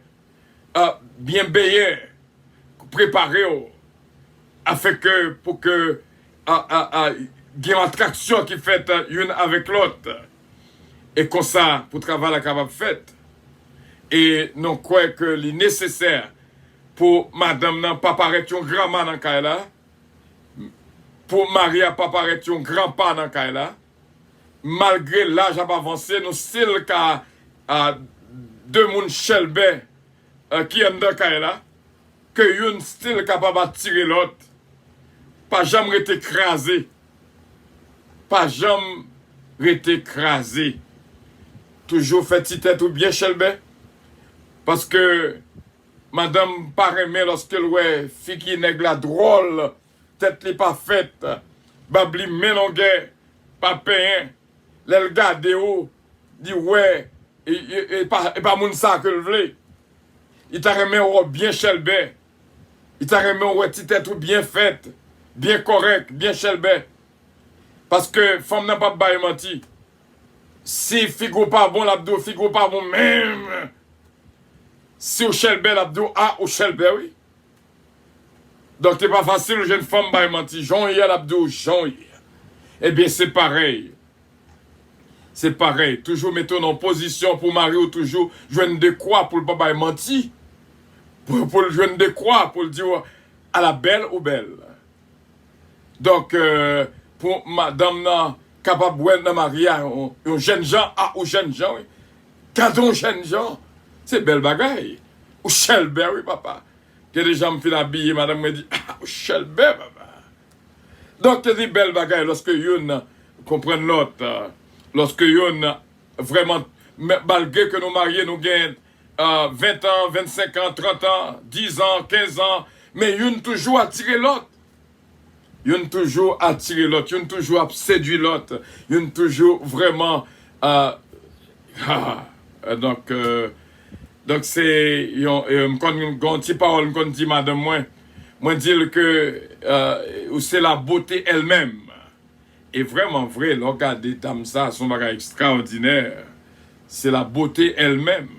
bien béé, préparé afin que pour que il y ait une attraction qui fait une avec l'autre et comme ça pour travailler la capable fait et non quoi que c'est nécessaire pour madame n'a pas paraître un grand man dans Kaila pour Maria pas paraître un grand pas dans Kaila malgré l'âge a avancé nous style qu'à deux moun chelbert qui est dans Kaila que une style capable d'attirer l'autre pas jamais été écrasé pas jamais été écrasé toujours fait petite tête ou bien chelbert parce que madame pas aimé lorsque ouais fille qui nègre la drôle tête li pas faite babli ménongué pas payé l'elle garde ou dit ouais et pas moun ça que le vle il t'a remis au bien chelbert il t'a remis au petite tête ou bien faite bien correct bien chelbert parce que femme n'a pas bail menti si figo pas bon l'abdo figo pas bon même si au chelbert l'abdo au chelbert oui donc c'est pas facile une jeune femme bail menti Jean hier l'abdo Jean hier eh bien c'est pareil toujours mettons en position pour marier ou toujours joindre de quoi pour le pas bail menti pour le joindre de quoi pour le dire à la belle ou belle donc pour madame nan capable de marier un jeune gens ou jeune gens oui quand on jeune gens c'est belle bagaille ou chelbert oui papa que les gens me font habiller madame me dit ou chelbert papa donc c'est belle bagaille lorsque yon comprenne l'autre lorsque yon vraiment malgré que nous mariés nous gagnent 20 ans 25 ans 30 ans 10 ans 15 ans mais yon toujours attirer l'autre yon toujours attirer l'autre yon toujours séduire l'autre yon toujours vraiment donc c'est quand petit parole quand dit madame moi dire que c'est la beauté elle-même et vraiment vrai regarder dame ça son bagage extraordinaire c'est la beauté elle-même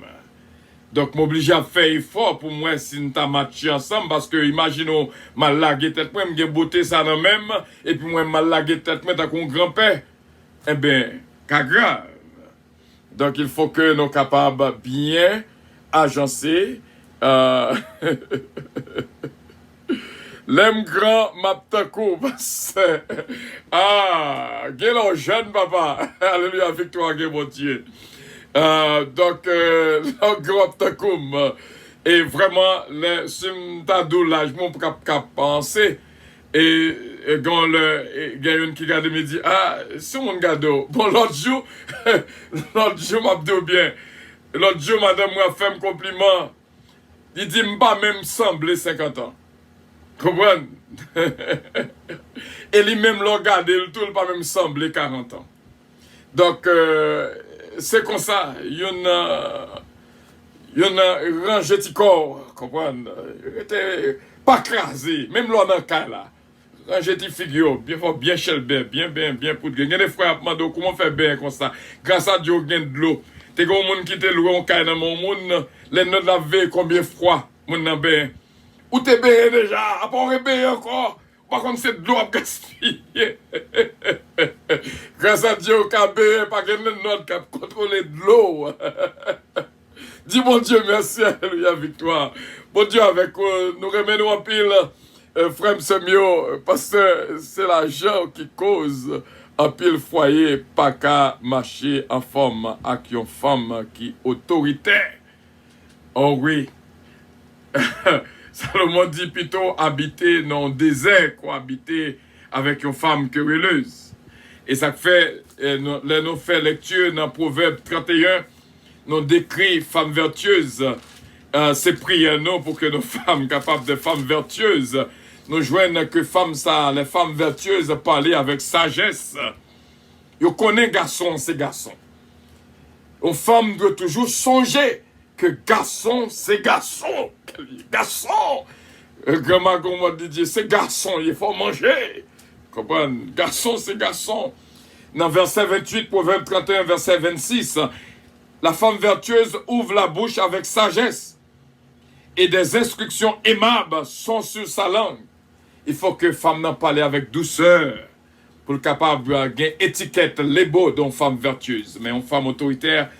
donc m'oblige à faire effort pour moi si nous t'a matché ensemble parce que imaginons mal lagué tête moi me beauté ça dans même et puis moi mal lagué tête moi t'as qu'on grand-père eh ben pas grave donc il faut que nous capables bien agencer l'aime grand m'aptakou guélo jeune papa alléluia victoire mon Dieu donc grand takoum et vraiment le simtadou là je m'en cap penser et quand le gagne qui regarde me dit c'est mon gado bon l'autre jour m'a dit bien l'autre jour madame m'a fait un compliment il dit m'pas même sembler 50 ans comprendre et lui même le regarder le tout pas même sembler 40 ans donc c'est comme ça yon rangé ti corps comprendre était pas crasé même là dans cas là rangé ti figure bien chelbert bien pour gagner des frères demande comment faire bien comme ça grâce à Dieu gain de l'eau t'es gon monde qui te loué en cas dans mon monde les notes laver combien froid monde dans bain ou t'es bien déjà après bien encore par contre c'est de l'eau à gaspiller grâce à Dieu qu'a bien pas que notre cap contrôler de l'eau dis mon Dieu merci alléluia victoire bon Dieu avec nous remenons en pile frère Semio parce que c'est l'argent qui cause en pile foyer pas qu'à marcher en forme avec une femme qui autoritaire oh oui Salomon dit plutôt habiter dans le désert qu'habiter avec une femme querelleuse. Et ça fait, nous fait lecture dans Proverbe 31, nous décrit femme vertueuse. C'est prière nous pour que nos femmes capables de femmes vertueuses nous joignent que les femmes vertueuses parlent avec sagesse. Vous connaissez garçon, c'est garçon. Une femme doit toujours songer que garçon, c'est garçon. Garçon. Grand-mère, comment dit, c'est garçon, il faut manger. Comprenez? Garçon, c'est garçon. Dans verset 28, Proverbe 31, verset 26, la femme vertueuse ouvre la bouche avec sagesse et des instructions aimables sont sur sa langue. Il faut que femme n'en parle avec douceur pour le capable de gagner étiquette, les beaux d'une femme vertueuse. Mais une femme autoritaire,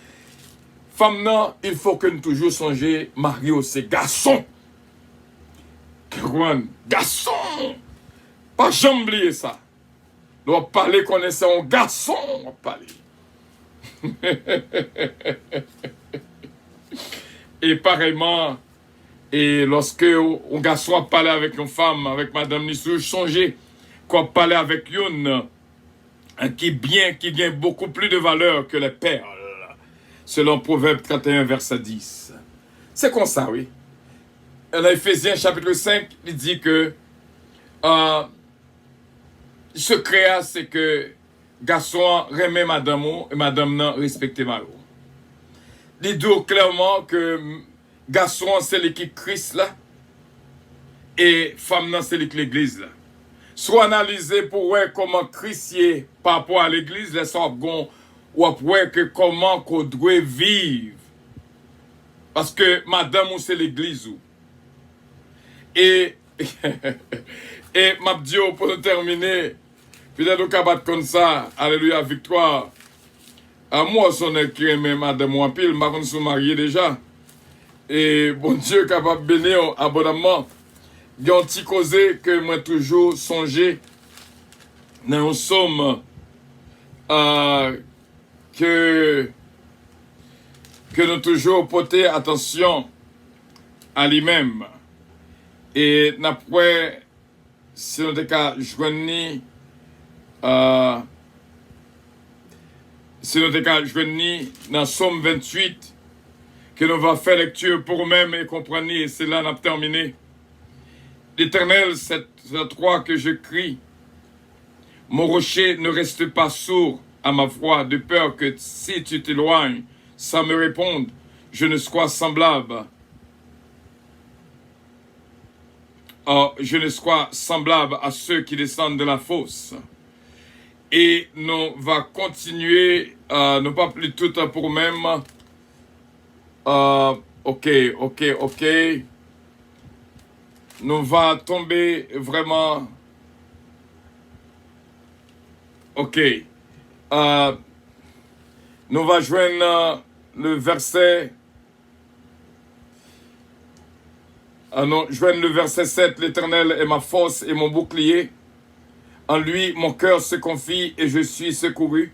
femme non, il faut que nous toujours songer Mario, c'est garçon. Garçon. Pas jamais oublier ça. Nous allons parler connaissant un garçon. On va parler. Et pareillement, et lorsque un garçon a parlé avec une femme, avec Madame Nissou, songez qu'on parlait avec une qui gagne beaucoup plus de valeur que les perles, selon Proverbe 31, verset 10. C'est comme ça, oui. Dans Éphésiens chapitre 5, il dit que ce créa, c'est que garçon remet madame et madame non respecte Maro. Il dit clairement que garçon c'est l'équipe Christ là et femme non c'est l'église là. Soit analysé pour voir comment Christ est par rapport à l'église, là soit gon ou après que comment qu'on doit vivre. Parce que madame ou c'est l'église ou. Et Mabdio, pour nous terminer, peut-être nous capables comme ça, alléluia, victoire. À moi, son qui aime madame ou en pile, ma qu'on sont mariés déjà. Et bon Dieu, capable de bénir abondamment. Il y a un petit causé que moi toujours songé dans un somme que nous toujours porter attention à lui-même. Et après, si nous avons joigné, dans Somme 28, que nous allons faire lecture pour nous-mêmes et comprendre, et c'est là qu'on a terminé. L'Éternel, c'est la 3 que je crie. Mon rocher ne reste pas sourd à ma voix, de peur que si tu t'éloignes sans me répondre, je ne sois semblable. Je ne sois semblable à ceux qui descendent de la fosse. Et nous va continuer, non pas plus tout pour même. Ok. Nous va tomber vraiment. Ok. Nous va joindre le verset. Non, joignent le verset 7, l'Éternel est ma force et mon bouclier. En lui, mon cœur se confie et je suis secouru.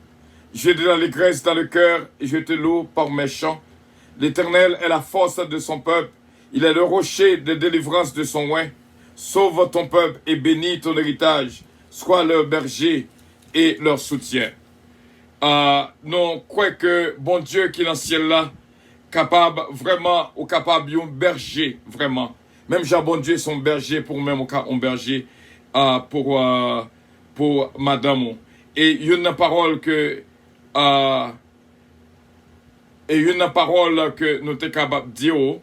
J'ai de l'allégresse dans le cœur et je te loue par mes chants. L'Éternel est la force de son peuple. Il est le rocher de délivrance de son oint. Sauve ton peuple et bénis ton héritage. Sois leur berger et leur soutien. Non, quoi que bon Dieu qui est dans le ciel là, capable vraiment, ou capable d'un berger, vraiment. Même Jean bon Dieu son berger pour même un berger pour madame. Et il y a une parole que nous sommes capables de dire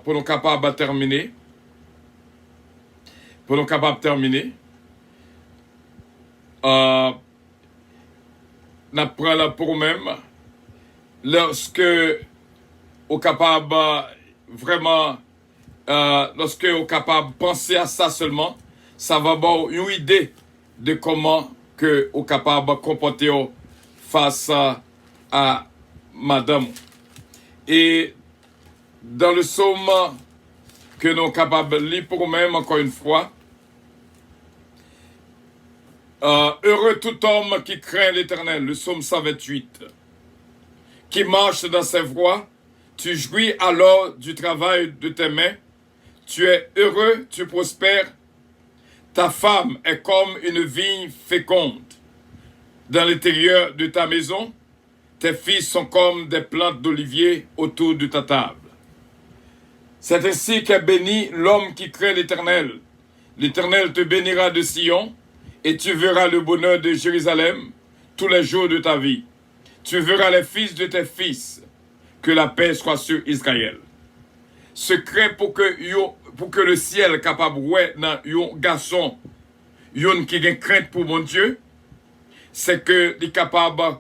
pour nous capables de terminer. Pour nous capables de terminer. Nous prenons pour même lorsque on capable vraiment lorsque on capable penser à ça seulement, ça va avoir une idée de comment que on capable comporter face à madame. Et dans le psaume que nous sommes capables de lire pour même encore une fois, heureux tout homme qui craint l'Éternel, le psaume 128, qui marche dans ses voies, tu jouis alors du travail de tes mains, tu es heureux, tu prospères, ta femme est comme une vigne féconde dans l'intérieur de ta maison, tes fils sont comme des plantes d'olivier autour de ta table. C'est ainsi qu'est béni l'homme qui craint l'Éternel. L'Éternel te bénira de Sion, et tu verras le bonheur de Jérusalem tous les jours de ta vie. Tu verras les fils de tes fils, que la paix soit sur Israël. Secret pour que le ciel capable ouais dans un garçon, yon qui a crainte pour mon Dieu, c'est que il capable,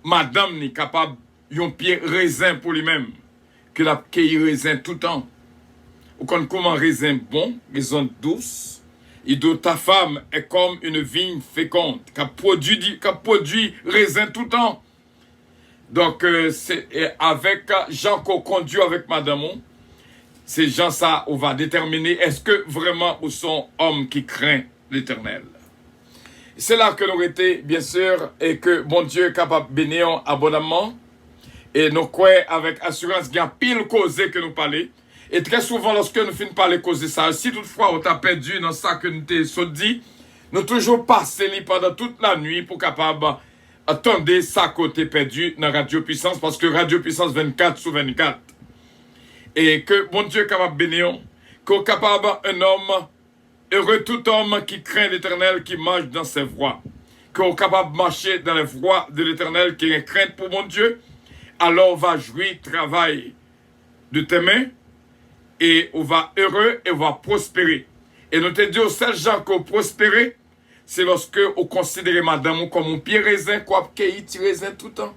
madame n'est capable, yon pied raisin pour lui-même, que la cueille raisin tout le temps. Ou quand comment raisin bon, raisin douce, et de ta femme est comme une vigne féconde, qui produit raisin tout le temps. Donc, c'est avec Jean qu'on conduit avec madame, ces gens ça, on va déterminer est-ce que vraiment ou sont hommes qui craignent l'Éternel. C'est là que nous étions, bien sûr, et que bon Dieu est capable de bénir abondamment. Et nous croyons avec assurance qu'il y a pile causé que nous parlons. Et très souvent, lorsque nous finissons par les causer ça, si toutefois on t'a perdu dans ça que nous t'avons dit, nous toujours passer pendant toute la nuit pour capable attendre ça côté perdu dans Radio Puissance, parce que Radio Puissance 24/24. Et que bon Dieu est capable de bénir, qu'on est capable un homme, heureux tout homme qui craint l'Éternel, qui marche dans ses voies, qu'on est capable de marcher dans les voies de l'Éternel, qui est crainte pour mon Dieu, alors on va jouir travail de tes mains, et on va heureux et on va prospérer. Et nous te disons aux seuls gens qui ont prospéré, c'est lorsque on considère madame comme un pied raisin, quoi, qui raisin tout le temps.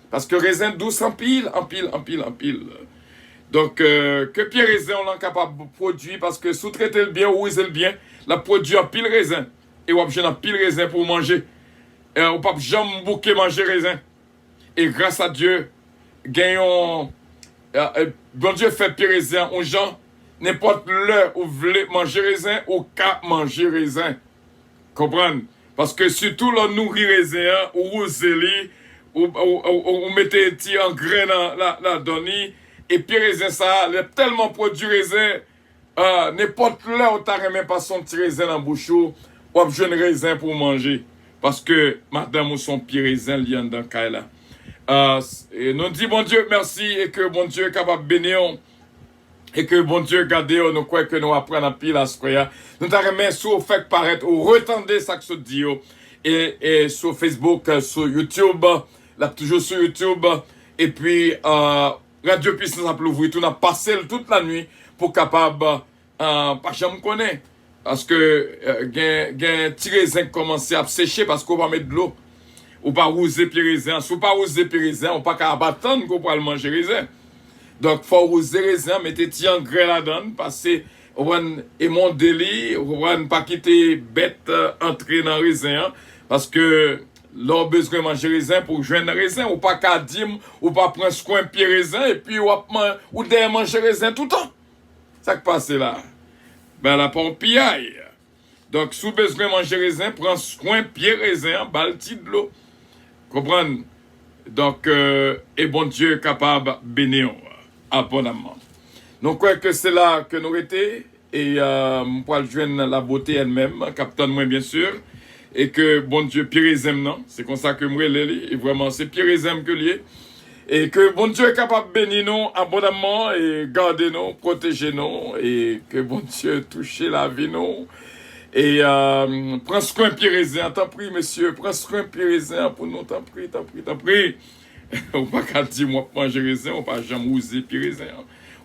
Parce que raisin douce en pile, en pile, en pile, en pile. Donc, que pied raisin on est capable de produire, parce que sous-traiter le bien, ou le bien, la produit en pile raisin. Et on a besoin de pile raisin pour manger. Et on ne peut jamais bouquer manger raisin. Et grâce à Dieu, gagnons. Bon Dieu fait pied raisin aux gens, n'importe l'heure où vous voulez manger raisin, ou qu'à manger raisin. Comprenez? Parce que surtout le nourrir raisin, ou roseli, ou mettez un petit engrais dans la donnie, et puis raisin ça, il y a tellement produit raisin, n'importe l'heure où tu n'as même pas son petit raisin dans la bouche, ou un jeune raisin pour manger. Parce que madame ou son pied raisin liant dans le cas là. Et nous disons bon Dieu merci, et que bon Dieu est capable de bénir, et que bon Dieu garde, nous croyons que nous apprenons à pile à ce qu'il y a. Nous t'arrêtons sur fait paraître, ou retendez ça que se dit, et sur Facebook, sur YouTube, là toujours sur YouTube, et puis Radio Puissance a plouvé, tout a passé toute la nuit pour capable, pas jamais connaître, parce que un petit raisin commence à sécher parce qu'on va mettre de l'eau. Ou pas rouser pied raisin. Si ou pas rouser pied raisin, on pas qu'à attendre qu'on pourra le manger raisin. Donc, faut rouser raisin, mettez petit engrais là-dedans, passer, et mon délit, on pas quitter bête entrer dans le raisin, parce que l'on besoin de manger raisin pour joindre raisin, ou pas qu'à dire, ou pas prendre ce coin pied raisin, et puis ou d'aller manger raisin tout le temps. Ça qui passe là. Ben là, pas un pillaille. Donc, si vous avez besoin de manger raisin, prends ce coin pied raisin, balti de l'eau. Comprenez? Donc, et bon Dieu est capable de bénir abondamment. Donc, crois que c'est là que nous étions, et pour le joindre la beauté elle-même, capitaine moi bien sûr, et que bon Dieu, pied raisin, non? C'est comme ça que moi, et vraiment, c'est pied raisin que lié. Et que bon Dieu est capable de bénir nous abondamment, et garder nous, protéger nous, et que bon Dieu touche la vie nous. Et prends ce coin pied raisin, t'en prie, monsieur, prends ce coin pied raisin pour nous, t'en prie, t'en prie, t'en prie. On va pas dire, moi, manger raisin, on va jamais user pied raisin.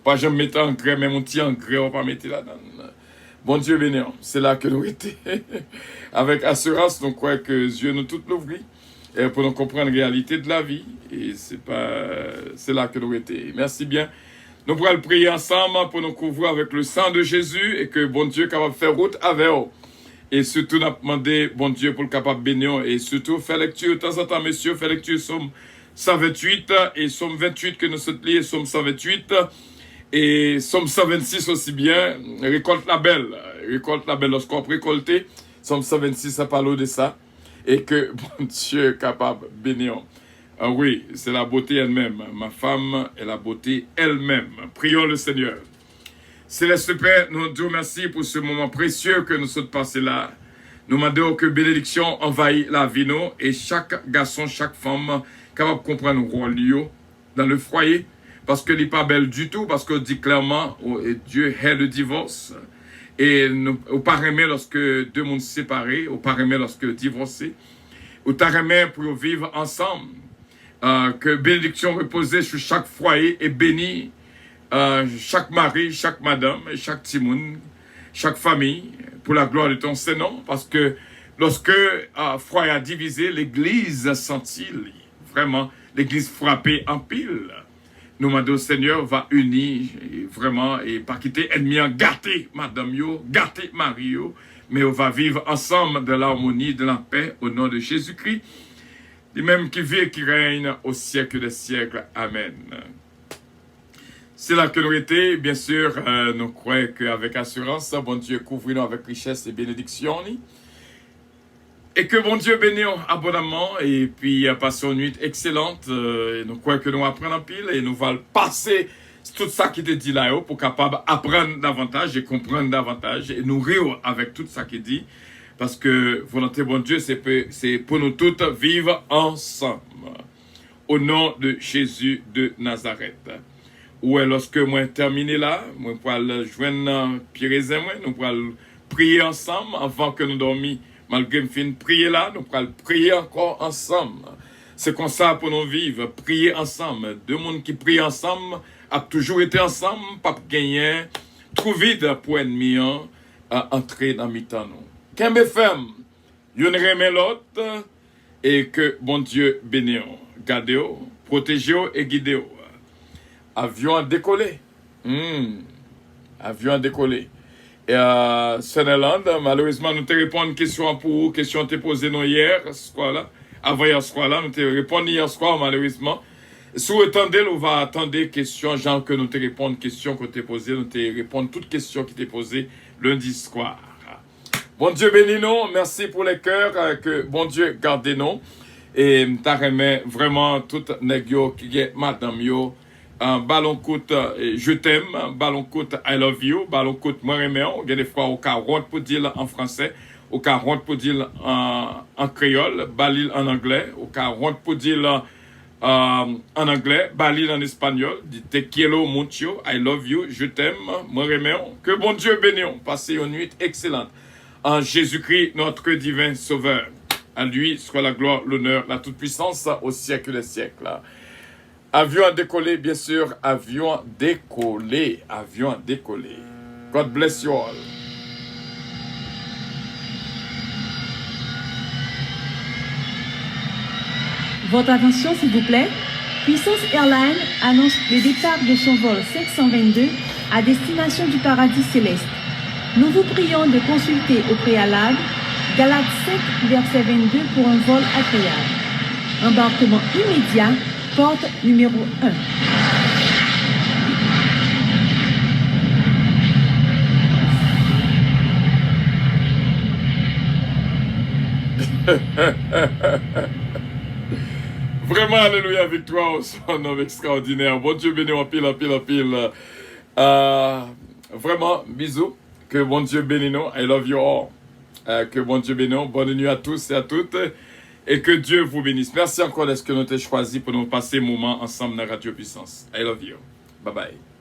On va jamais mettre engrais, même un petit engrais, on va mettre là-dedans. Bon Dieu béni, c'est là que nous étions. Avec assurance, nous croyons que Dieu nous tout l'ouvrit pour nous comprendre la réalité de la vie. Et c'est là que nous étions. Merci bien. Nous pourrons prier ensemble pour nous couvrir avec le sang de Jésus et que bon Dieu est capable de faire route avec nous. Et surtout, nous avons demandé, bon Dieu, pour le capable de bénir. Et surtout, faire lecture de temps en temps, messieurs, faire lecture Somme 128 et Somme 28 que nous sommes liés, Somme 128 et Somme 126 aussi bien. Récolte la belle lorsqu'on a récolté. Somme 126, ça parle de ça. Et que bon Dieu est capable de bénir. Ah oui, c'est la beauté elle-même. Ma femme est la beauté elle-même. Prions le Seigneur. Céleste Père, nous te remercions pour ce moment précieux que nous sommes passés là. Nous demandons que bénédiction envahisse la vie nous et chaque garçon, chaque femme capable de comprendre le rôle yo dans le foyer, parce que n'est pas belle du tout, parce que dit clairement, Dieu hait le divorce. Et au pas aimer lorsque deux mondes séparés, au pas aimer lorsque divorcés, au pas aimer pour vivre ensemble. Que bénédiction reposée sur chaque foyer et béni chaque mari, chaque madame, chaque timoun, chaque famille, pour la gloire de ton Saint-Nom, parce que lorsque foyer a divisé, l'église sentit vraiment l'église frappée en pile. Nous demandons, Seigneur, va unir vraiment et pas quitter ennemi, gâter madame yo, gâter mari yo, mais on va vivre ensemble de l'harmonie, de la paix au nom de Jésus-Christ, lui même qui vit et qui règne au siècle des siècles. Amen. C'est là que nous étions, bien sûr, nous croyons qu'avec assurance, bon Dieu couvre-nous avec richesse et bénédiction. Et que bon Dieu bénisse abondamment et puis passer une nuit excellente. Et nous croyons que nous apprenons en pile et nous allons passer tout ça qui te dit là pour capable apprendre davantage et comprendre davantage et nous rire avec tout ça qui dit. Parce que volonté bon Dieu, c'est pour nous toutes vivre ensemble. Au nom de Jésus de Nazareth. Ou lorsque moi terminé là, moi pour joindre Pierre et moi, nous pourrons prier ensemble avant que nous dormions. Malgré me fin prier là, nous pourrons prier encore ensemble. C'est comme ça pour nous vivre, prier ensemble. Deux mondes qui prient ensemble, a toujours été ensemble, pas gagner, trop vite pour ennemi entrer dans mi-temps nous. Qu'un ferme, y'en remet l'autre, et que bon Dieu bénisse, gardez-vous, protégez-vous et guidez-vous. Avion à décoller. Avion à décoller. Et à Sénéland, malheureusement, nous te répondons à une question pour vous, question te posée nous hier, là. Avant hier soir là, nous te répondons hier soir, malheureusement. Si vous attendez, on va attendre des questions, genre que nous te répondons aux questions qu'on t'a posées, nous te répondons toutes questions qui t'ont posées lundi soir. Bon Dieu bénis nous, merci pour les cœurs, que bon Dieu garde nous. Et t'as remis vraiment tout nèg yo qui est madame yo. Ballon coûte je t'aime, ballon coûte I love you, ballon coûte moi remets, il y a des fois au cas rentre pour dire en français, au cas rentre pour dire en créole, balil en anglais, au cas rentre pour dire en anglais, balil en espagnol, dit te quiero mucho, I love you, je t'aime, moi remets. Que bon Dieu bénisse, passez une nuit excellente en Jésus-Christ notre divin sauveur. À lui soit la gloire, l'honneur, la toute-puissance au siècle des siècles. Avion à décoller, bien sûr. Avion à décoller. Avion à décoller. God bless you all. Votre attention, s'il vous plaît. Puissance Airlines annonce le départ de son vol 522 à destination du paradis céleste. Nous vous prions de consulter au préalable Galates 5, verset 22 pour un vol agréable. Embarquement immédiat. Porte numéro 1. Vraiment, alléluia, victoire au son nom extraordinaire. Bon Dieu bénisse en pile, en pile, en pile. Vraiment, bisous. Que bon Dieu bénisse nous. I love you all. Que bon Dieu bénisse nous. Bonne nuit à tous et à toutes. Et que Dieu vous bénisse. Merci encore de ce que nous avons choisi pour nous passer un moment ensemble dans Radio Puissance. I love you. Bye bye.